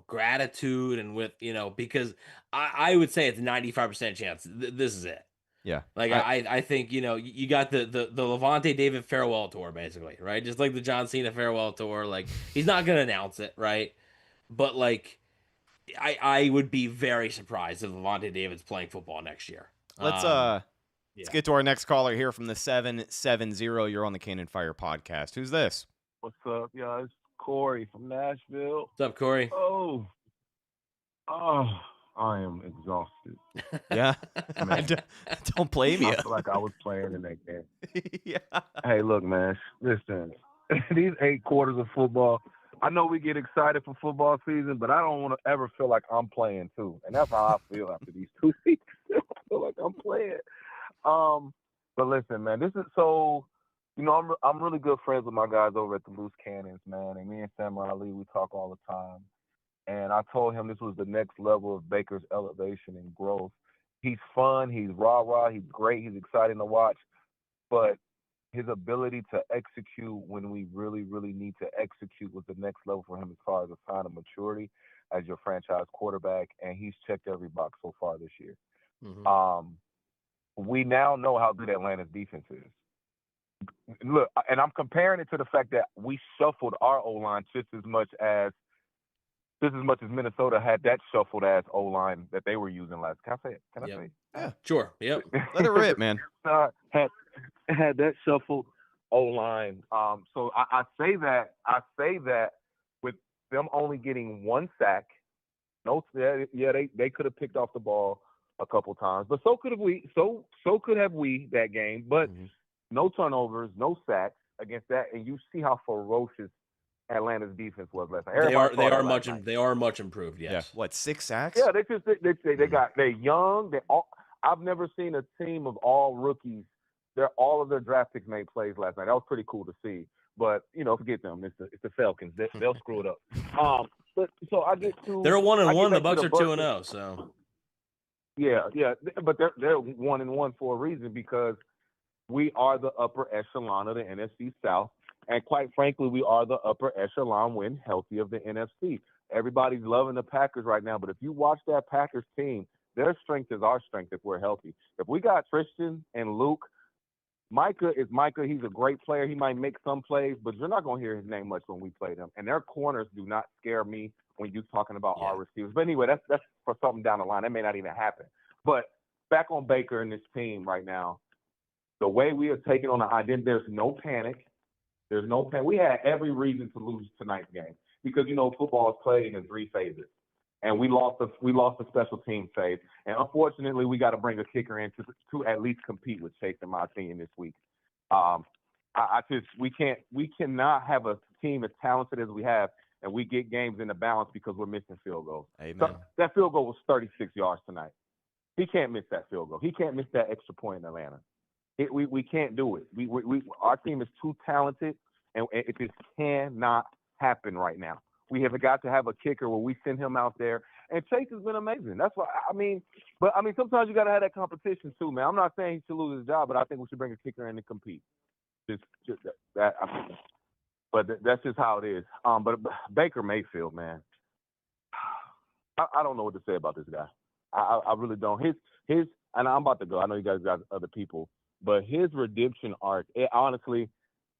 gratitude and with, because I would say it's a 95% chance this is it. Yeah. Like I think, you got the Levante David farewell tour basically, right? Just like the John Cena farewell tour. Like, he's not going to announce it, right? But like, I would be very surprised if Levante David's playing football next year. Let's get to our next caller here from the 770. You're on the Cannon Fire podcast. Who's this? What's up, y'all? It's Corey from Nashville. What's up, Corey? Oh, I am exhausted. Yeah. Don't blame you. I feel like I was playing in that game. Yeah. Hey, look, man. Listen, these 8 quarters of football, I know we get excited for football season, but I don't want to ever feel like I'm playing too. And that's how I feel after these 2 weeks. I feel like I'm playing. But listen, man, this is so. I'm really good friends with my guys over at the Loose Cannons, man. And me and Sam Ali, we talk all the time. And I told him this was the next level of Baker's elevation and growth. He's fun. He's rah-rah. He's great. He's exciting to watch. But his ability to execute when we really, really need to execute was the next level for him as far as a sign of maturity as your franchise quarterback. And he's checked every box so far this year. Mm-hmm. We now know how good Atlanta's defense is. Look, and I'm comparing it to the fact that we shuffled our O-line just as much as Minnesota had that shuffled ass O-line that they were using last. Can I say it? Can I say it? Yeah, sure. Yep. Let it rip, man. Had that shuffled O-line. So I say that with them only getting one sack. They could have picked off the ball a couple times, but so could have we. So could have we that game. But no turnovers, no sacks against that, and you see how ferocious Atlanta's defense was last night. They are much improved. Yes. Yeah. What, 6 sacks? Yeah, they're young. I've never seen a team of all rookies. All of their draft picks made plays last night. That was pretty cool to see. But forget them. It's the Falcons. They'll screw it up. But so I get to. They're 1-1. The Bucs are 2-0. So. Yeah, but they're 1-1 for a reason because we are the upper echelon of the NFC South. And quite frankly, we are the upper echelon when healthy of the NFC. Everybody's loving the Packers right now, but if you watch that Packers team, their strength is our strength if we're healthy. If we got Tristan and Luke, Micah is Micah. He's a great player. He might make some plays, but you're not going to hear his name much when we play them. And their corners do not scare me when you're talking about our receivers. But anyway, that's for something down the line. That may not even happen. But back on Baker and this team right now, the way we are taking on the identity, there's no panic. There's no panic. We had every reason to lose tonight's game because, football is played in 3 phases. And we lost the special team phase. And unfortunately, we got to bring a kicker in to at least compete with Chase, in my opinion, this week. We cannot have a team as talented as we have, and we get games in the balance because we're missing field goals. Amen. So that field goal was 36 yards tonight. He can't miss that field goal. He can't miss that extra point in Atlanta. We can't do it. Our team is too talented, and it just cannot happen right now. We have got to have a kicker where we send him out there. And Chase has been amazing. That's why, sometimes you got to have that competition too, man. I'm not saying he should lose his job, but I think we should bring a kicker in to compete. Just that. But that's just how it is. But Baker Mayfield, man, I don't know what to say about this guy. I really don't. His and I'm about to go. I know you guys got other people, but his redemption arc, honestly,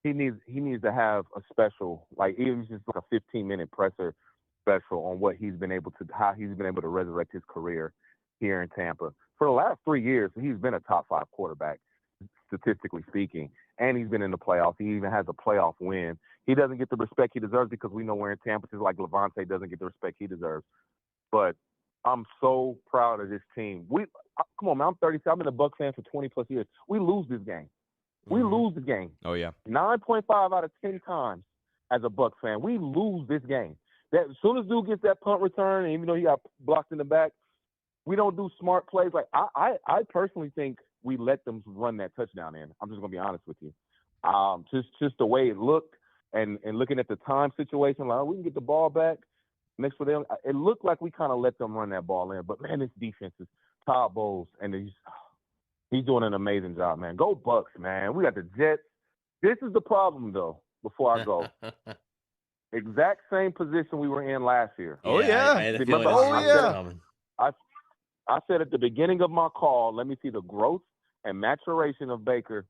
he needs to have a special, like even just like a 15-minute presser special on how he's been able to resurrect his career here in Tampa. For the last 3 years, he's been a top 5 quarterback, statistically speaking, and he's been in the playoffs. He even has a playoff win. He doesn't get the respect he deserves because we know we're in Tampa, just like Levante doesn't get the respect he deserves. But I'm so proud of this team. Come on, man. I'm 37. I've been a Bucs fan for 20 plus years. We lose this game. We lose the game. Oh yeah. 9.5 out of 10 times as a Bucs fan, we lose this game. That as soon as dude gets that punt return, and even though he got blocked in the back, we don't do smart plays. Like I personally think we let them run that touchdown in. I'm just gonna be honest with you. Just the way it looked, and looking at the time situation, like we can get the ball back. Next for them, it looked like we kind of let them run that ball in. But, man, this defense is Todd Bowles, and he's doing an amazing job, man. Go Bucs, man. We got the Jets. This is the problem, though, before I go. Exact same position we were in last year. Oh, yeah. I said at the beginning of my call, let me see the growth and maturation of Baker,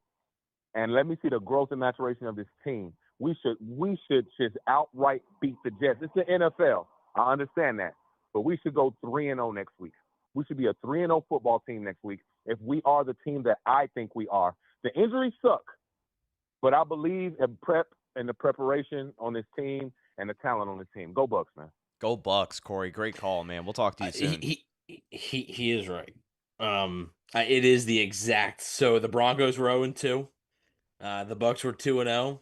and let me see the growth and maturation of this team. We should just outright beat the Jets. It's the NFL. I understand that. But we should go 3-0 next week. We should be a 3-0 football team next week if we are the team that I think we are. The injuries suck, but I believe in the preparation on this team and the talent on this team. Go Bucs, man. Go Bucs, Corey. Great call, man. We'll talk to you soon. He is right. It is the exact. So the Broncos were 0-2. The Bucs were 2-0.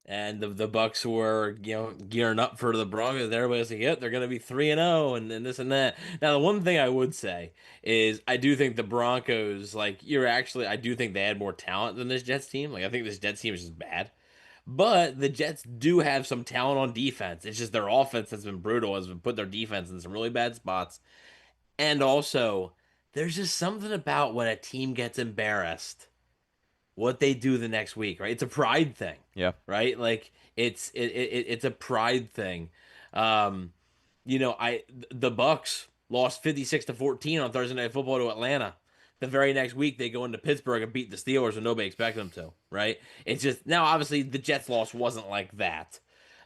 And the Bucs were, gearing up for the Broncos. Everybody's like, "Yep, they're going to be 3-0 and this and that." Now, the one thing I would say is I do think the Broncos, I do think they had more talent than this Jets team. Like, I think this Jets team is just bad. But the Jets do have some talent on defense. It's just their offense has been brutal, has been put their defense in some really bad spots. And also, there's just something about when a team gets embarrassed, what they do the next week, right? It's a pride thing. Yeah. Right? Like it's a pride thing. Um, the Bucs lost 56-14 on Thursday Night Football to Atlanta. The very next week they go into Pittsburgh and beat the Steelers and nobody expected them to, right? It's just now obviously the Jets loss wasn't like that.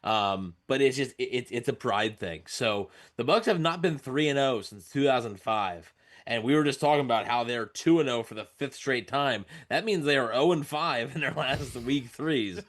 But it's just it's a pride thing. So the Bucs have not been 3-0 since 2005. And we were just talking about how they're 2-0 for the fifth straight time. That means they are 0-5 in their last week threes.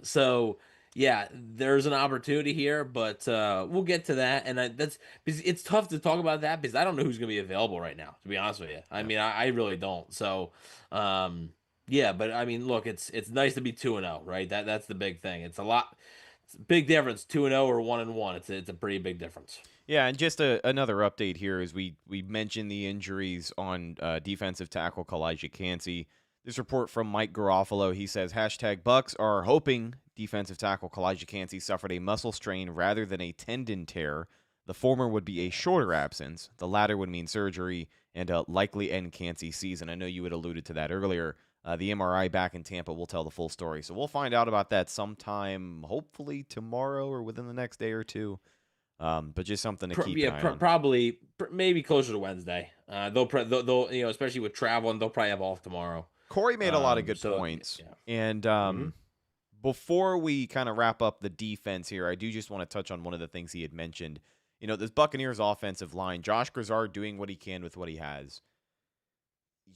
So yeah, there's an opportunity here, but we'll get to that. And that's because it's tough to talk about that because I don't know who's going to be available right now. To be honest with you, I mean, I really don't. So yeah, but I mean, look, it's nice to be 2-0, right? That's the big thing. It's a lot. It's a big difference, 2-0 or 1-1. It's a pretty big difference. Yeah, and just another update here is we mentioned the injuries on defensive tackle Kalijah Cansey. This report from Mike Garofalo, he says, #Bucs are hoping defensive tackle Kalijah Cansey suffered a muscle strain rather than a tendon tear. The former would be a shorter absence. The latter would mean surgery and likely end Cansey's season. I know you had alluded to that earlier. The MRI back in Tampa will tell the full story. So we'll find out about that sometime, hopefully tomorrow or within the next day or two. But just something to keep an eye on. Probably maybe closer to Wednesday. They'll especially with traveling, they'll probably have off tomorrow. Corey made a lot of good points. Yeah. And before we kind of wrap up the defense here, I do just want to touch on one of the things he had mentioned. This Buccaneers offensive line, Josh Grizzard doing what he can with what he has.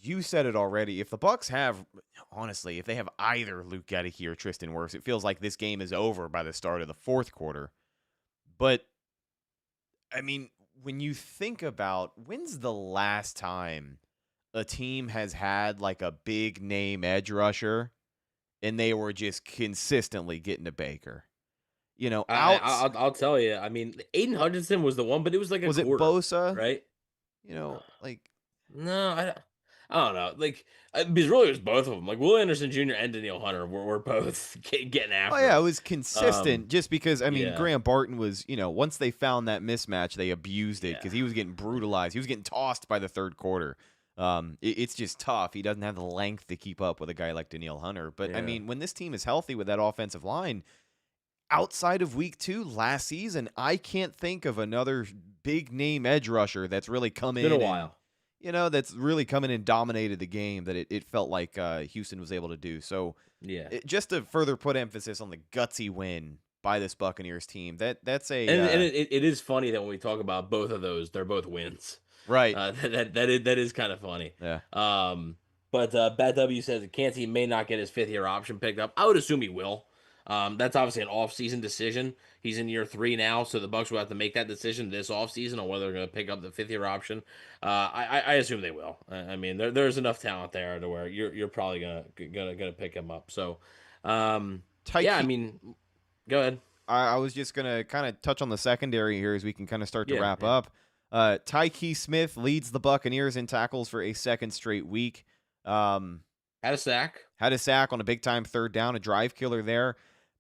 You said it already. If the Bucs have, honestly, if they have either Luke Gedeke or Tristan Wirfs, it feels like this game is over by the start of the fourth quarter. But I mean, when you think about when's the last time a team has had like a big name edge rusher and they were just consistently getting to Baker? I'll tell you. I mean, Aiden Hutchinson was the one, but it was like was it Bosa? Right? No, I don't know. Because really it was both of them. Like Will Anderson Jr. and Danielle Hunter were both getting after. Oh yeah, it was consistent. Just because Graham Barton was, once they found that mismatch, they abused it because he was getting brutalized. He was getting tossed by the third quarter. It's just tough. He doesn't have the length to keep up with a guy like Danielle Hunter. But I mean, when this team is healthy with that offensive line, outside of week 2 last season, I can't think of another big name edge rusher that's really come in. It's been a while. That's really come in and dominated the game that it felt like Houston was able to do. So, just to further put emphasis on the gutsy win by this Buccaneers team, that's a and it is funny that when we talk about both of those, they're both wins. Right. That is kind of funny. Yeah. But Bat W says Cansey may not get his 5th year option picked up. I would assume he will. That's obviously an off-season decision. He's in year 3 now, so the Bucs will have to make that decision this off-season on whether they're going to pick up the 5th year option. I assume they will. I mean, there's enough talent there to where you're probably gonna pick him up. So, I mean, go ahead. I was just gonna kind of touch on the secondary here as we can kind of start to wrap up. Tyke Smith leads the Buccaneers in tackles for a second straight week. Had a sack on a big-time third down, a drive killer there.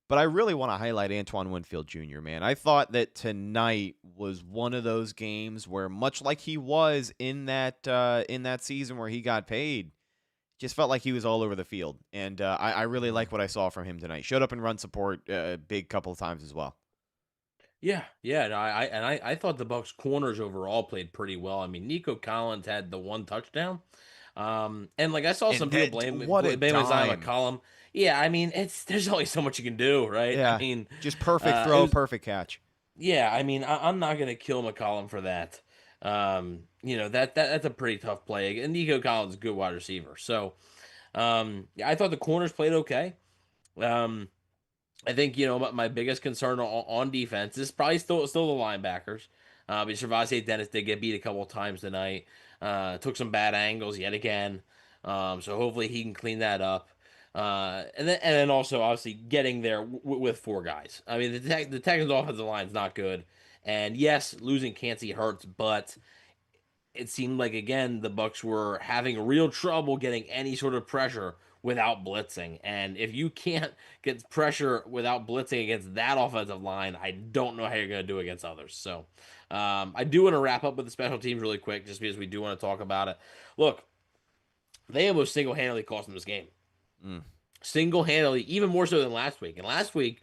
But I really want to highlight Antoine Winfield Jr., man. I thought that tonight was one of those games where, much like he was in that season where he got paid, just felt like he was all over the field. And I really like what I saw from him tonight. Showed up in run support a big couple of times as well. Yeah. No, I thought the Bucs corners overall played pretty well. I mean, Nico Collins had the 1 touchdown. And I saw some people blame Zion McCollum. Yeah, I mean, there's only so much you can do, right? Yeah, I mean, just perfect throw, perfect catch. Yeah, I mean, I'm not gonna kill McCollum for that. That's a pretty tough play. And Nico Collins is a good wide receiver. So, I thought the corners played okay. I think my biggest concern on defense is probably still the linebackers. But Gervais Dennis did get beat a couple of times tonight. Took some bad angles yet again. So hopefully he can clean that up. And then also obviously getting there with 4 guys. I mean, the Texans offensive line is not good, and yes, losing Kancey hurts, but it seemed like again the Bucs were having real trouble getting any sort of pressure without blitzing. And if you can't get pressure without blitzing against that offensive line, I don't know how you're going to do against others. So I do want to wrap up with the special teams really quick, just because we do want to talk about it. Look, they almost single-handedly cost them this game. Single-handedly, even more so than last week. And last week,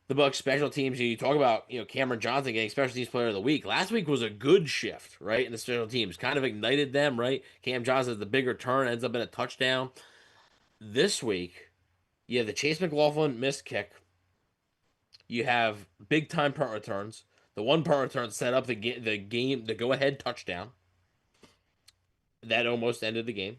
the Bucs special teams, you talk about, Cameron Johnson getting special teams player of the week. Last week was a good shift, right, in the special teams. Kind of ignited them, right? Cam Johnson has the big return, ends up in a touchdown. This week, you have the Chase McLaughlin missed kick. You have big-time punt returns. The one punt return set up the go-ahead touchdown. That almost ended the game.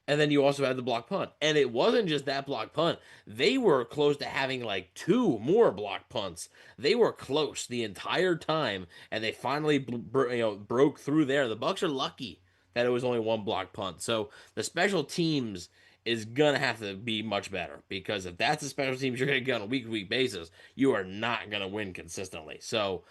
And then you also had the block punt. And it wasn't just that block punt. They were close to having like 2 more block punts. They were close the entire time, and they finally broke through there. The Bucs are lucky that it was only 1 block punt. So the special teams is going to have to be much better, because if that's the special teams you're going to get on a week-to-week basis, you are not going to win consistently. So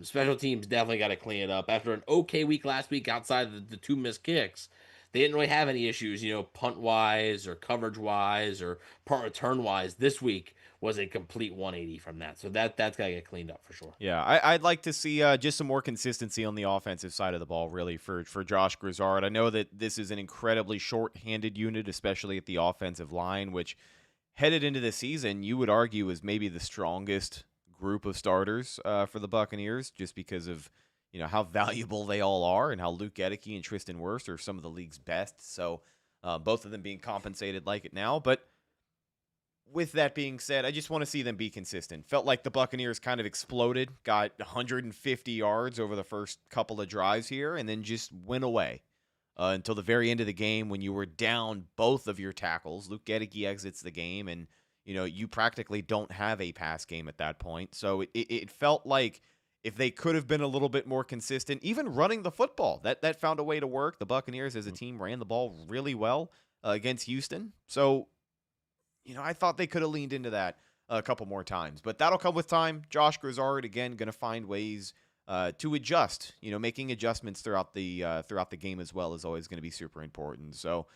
special teams definitely got to clean it up. After an okay week last week outside of the 2 missed kicks, they didn't really have any issues, punt-wise or coverage-wise or punt return-wise. This week was a complete 180 from that. So that's got to get cleaned up for sure. Yeah, I'd like to see just some more consistency on the offensive side of the ball, really, for Josh Grizzard. I know that this is an incredibly short-handed unit, especially at the offensive line, which headed into the season, you would argue is maybe the strongest group of starters for the Buccaneers, just because of how valuable they all are, and how Luke Gedeke and Tristan Wirfs are some of the league's best. So both of them being compensated like it now. But with that being said, I just want to see them be consistent. Felt like the Buccaneers kind of exploded, got 150 yards over the first couple of drives here, and then just went away until the very end of the game when you were down both of your tackles. Luke Gedeke exits the game, and you practically don't have a pass game at that point. So it felt like if they could have been a little bit more consistent, even running the football, that found a way to work. The Buccaneers as a team ran the ball really well against Houston. So, I thought they could have leaned into that a couple more times. But that'll come with time. Josh Grizzard, again, going to find ways to adjust. Making adjustments throughout the game as well is always going to be super important. So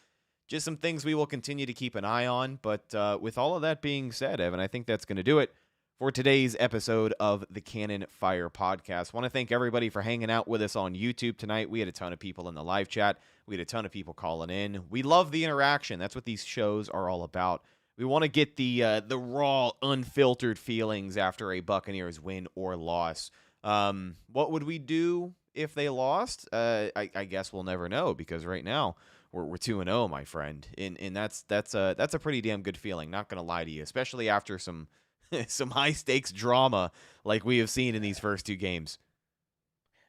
just some things we will continue to keep an eye on. But with all of that being said, Evan, I think that's going to do it for today's episode of the Cannon Fire Podcast. I want to thank everybody for hanging out with us on YouTube tonight. We had a ton of people in the live chat. We had a ton of people calling in. We love the interaction. That's what these shows are all about. We want to get the raw, unfiltered feelings after a Buccaneers win or loss. What would we do if they lost? I guess we'll never know, because right now we're 2-0, my friend, and that's a pretty damn good feeling. Not gonna lie to you, especially after some high stakes drama like we have seen in these first 2 games.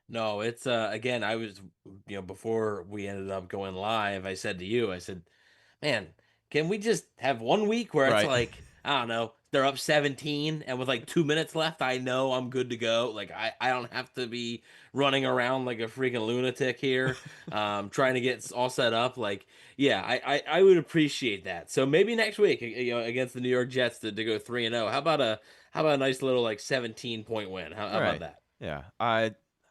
No, it's again, I was before we ended up going live, I said to you, man, can we just have 1 week where it's like, I don't know, they're up 17 and with like 2 minutes left, I know I'm good to go. Like I don't have to be running around like a freaking lunatic here, trying to get all set up. Like, yeah, I would appreciate that. So maybe next week, against the New York Jets to go 3-0. How about a nice little like 17-point win? How about that? Yeah,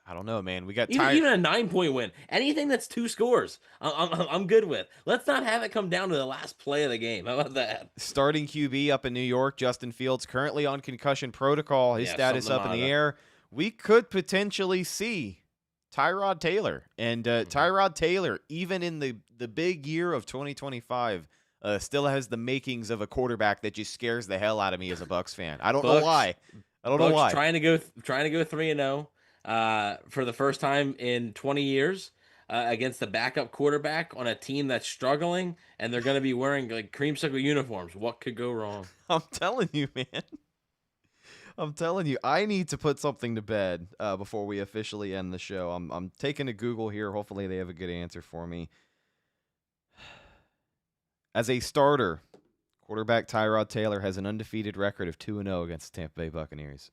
I don't know, man. We got even a 9-point win. Anything that's 2 scores, I'm good with. Let's not have it come down to the last play of the game. How about that? Starting QB up in New York, Justin Fields, currently on concussion protocol. His status up in the air. We could potentially see Tyrod Taylor. And Tyrod Taylor, even in the big year of 2025, still has the makings of a quarterback that just scares the hell out of me as a Bucs fan. I don't know why. Trying to go 3-0. For the first time in 20 years against the backup quarterback on a team that's struggling, and they're going to be wearing like creamsicle uniforms. What could go wrong? I'm telling you, man. I'm telling you, I need to put something to bed before we officially end the show. I'm taking a Google here. Hopefully they have a good answer for me. As a starter, quarterback Tyrod Taylor has an undefeated record of 2-0 against the Tampa Bay Buccaneers.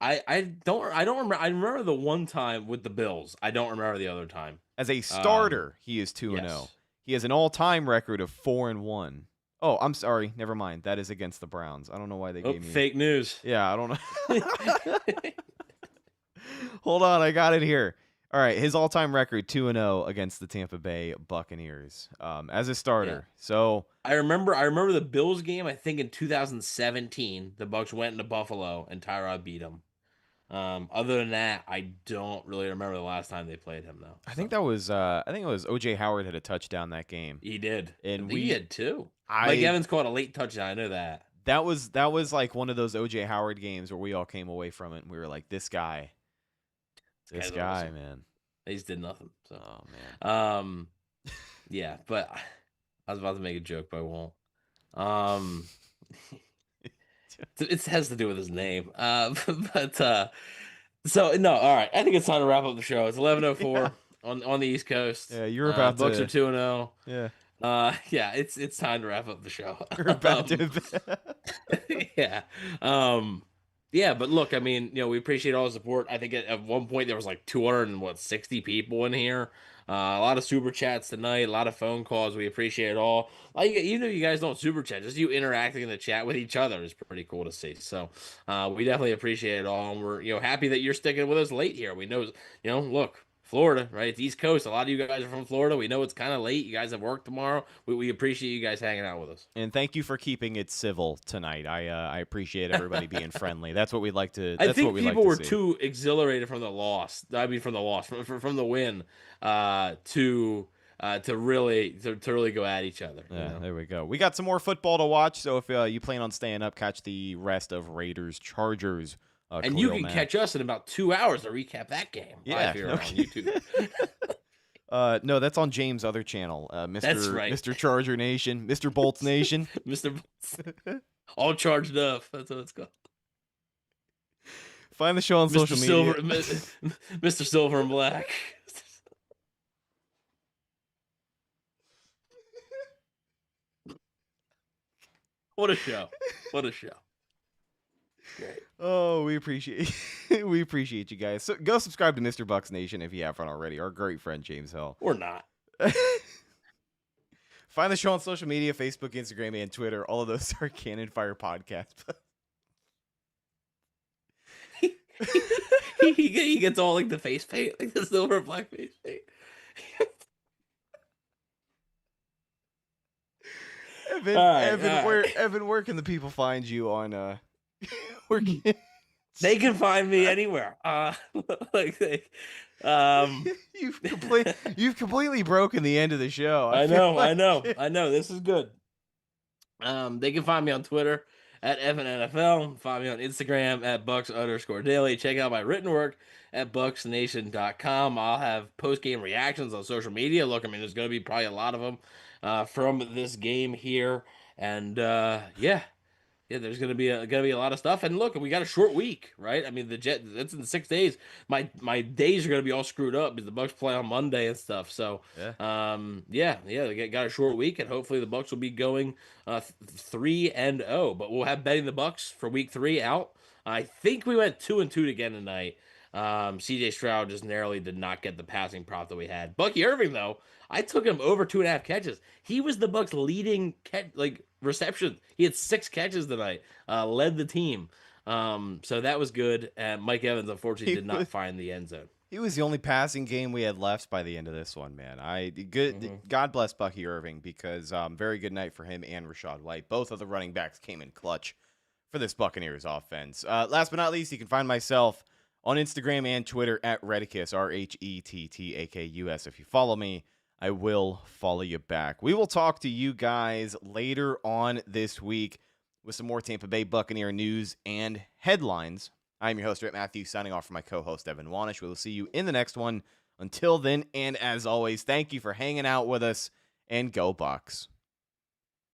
I don't remember. I remember the one time with the Bills. I don't remember the other time. As a starter, he is 2-0. Yes. He has an all-time record of 4-1. Oh, I'm sorry. Never mind. That is against the Browns. I don't know why they gave me fake news. Yeah, I don't know. Hold on, I got it here. All right, his all-time record 2-0 against the Tampa Bay Buccaneers as a starter. Yeah. So I remember the Bills game. I think in 2017, the Bucs went into Buffalo and Tyrod beat them. Other than that, I don't really remember the last time they played him though. I think it was O.J. Howard had a touchdown that game. He did, and he had too. Mike Evans caught a late touchdown. I know that. That was like one of those O.J. Howard games where we all came away from it and we were like, this guy, awesome. man. They just did nothing. So. Oh man. Yeah, but I was about to make a joke, but I won't. It has to do with his name. So no, all right. I think it's time to wrap up the show. It's 11:04 on the East Coast. Yeah, you're about Bucs to. are 2-0. Yeah. Yeah, it's time to wrap up the show. You're about to. Yeah. Yeah, but look, I mean, we appreciate all the support. I think at one point there was like 260 people in here. A lot of super chats tonight, a lot of phone calls. We appreciate it all. Even if you guys don't super chat, just you interacting in the chat with each other is pretty cool to see. So we definitely appreciate it all, and we're happy that you're sticking with us late here. We know, look. Florida, right? It's East Coast. A lot of you guys are from Florida. We know it's kind of late. You guys have work tomorrow. We appreciate you guys hanging out with us. And thank you for keeping it civil tonight. I appreciate everybody being friendly. That's what we'd like to. I think people were see. too exhilarated from the loss. I mean, from the loss, from the win, to really go at each other. Yeah, there we go. We got some more football to watch. So if you plan on staying up, catch the rest of Raiders Chargers. And you can catch us in about 2 hours to recap that game. Yeah, here on YouTube. No, that's on James' other channel. Mr. That's right. Mr. Charger Nation, Mr. Bolts Nation, Mr. Bolts. All charged up. That's what it's called. Find the show on social media. Mr. Silver and Black. What a show! What a show! Great. Oh, we appreciate you guys. So go subscribe to Mr. Bucs Nation if you haven't already. Our great friend James Hill. Or not. Find the show on social media: Facebook, Instagram, and Twitter. All of those are Cannon Fire Podcast. he gets all like the face paint, like the silver and black face paint. Evan, where can the people find you on They can find me anywhere. You've completely broken the end of the show. I know. This is good. They can find me on Twitter at EvanNFL. Find me on Instagram at Bucs_daily. Check out my written work at BucsNation.com. I'll have post-game reactions on social media. Look, I mean, there's going to be probably a lot of them from this game here. And yeah, there's gonna be a lot of stuff. And look, we got a short week, right? I mean, that's in 6 days. My days are gonna be all screwed up because the Bucs play on Monday and stuff. So they got a short week, and hopefully the Bucs will be going 3-0. But we'll have betting the Bucs for week 3 out. I think we went 2-2 again tonight. CJ Stroud just narrowly did not get the passing prop that we had. Bucky Irving, though, I took him over 2.5 catches. He was the Bucs' leading reception. He had 6 catches tonight, led the team. So that was good. Mike Evans, unfortunately, did not find the end zone. He was the only passing game we had left by the end of this one, man. God bless Bucky Irving, because very good night for him and Rachaad White. Both of the running backs came in clutch for this Buccaneers offense. Last but not least, you can find myself on Instagram and Twitter at Redicus, RHETTAKUS. If you follow me, I will follow you back. We will talk to you guys later on this week with some more Tampa Bay Buccaneer news and headlines. I'm your host, Rhett Matthew, signing off for my co-host, Evan Wanish. We will see you in the next one. Until then, and as always, thank you for hanging out with us, and go Bucs.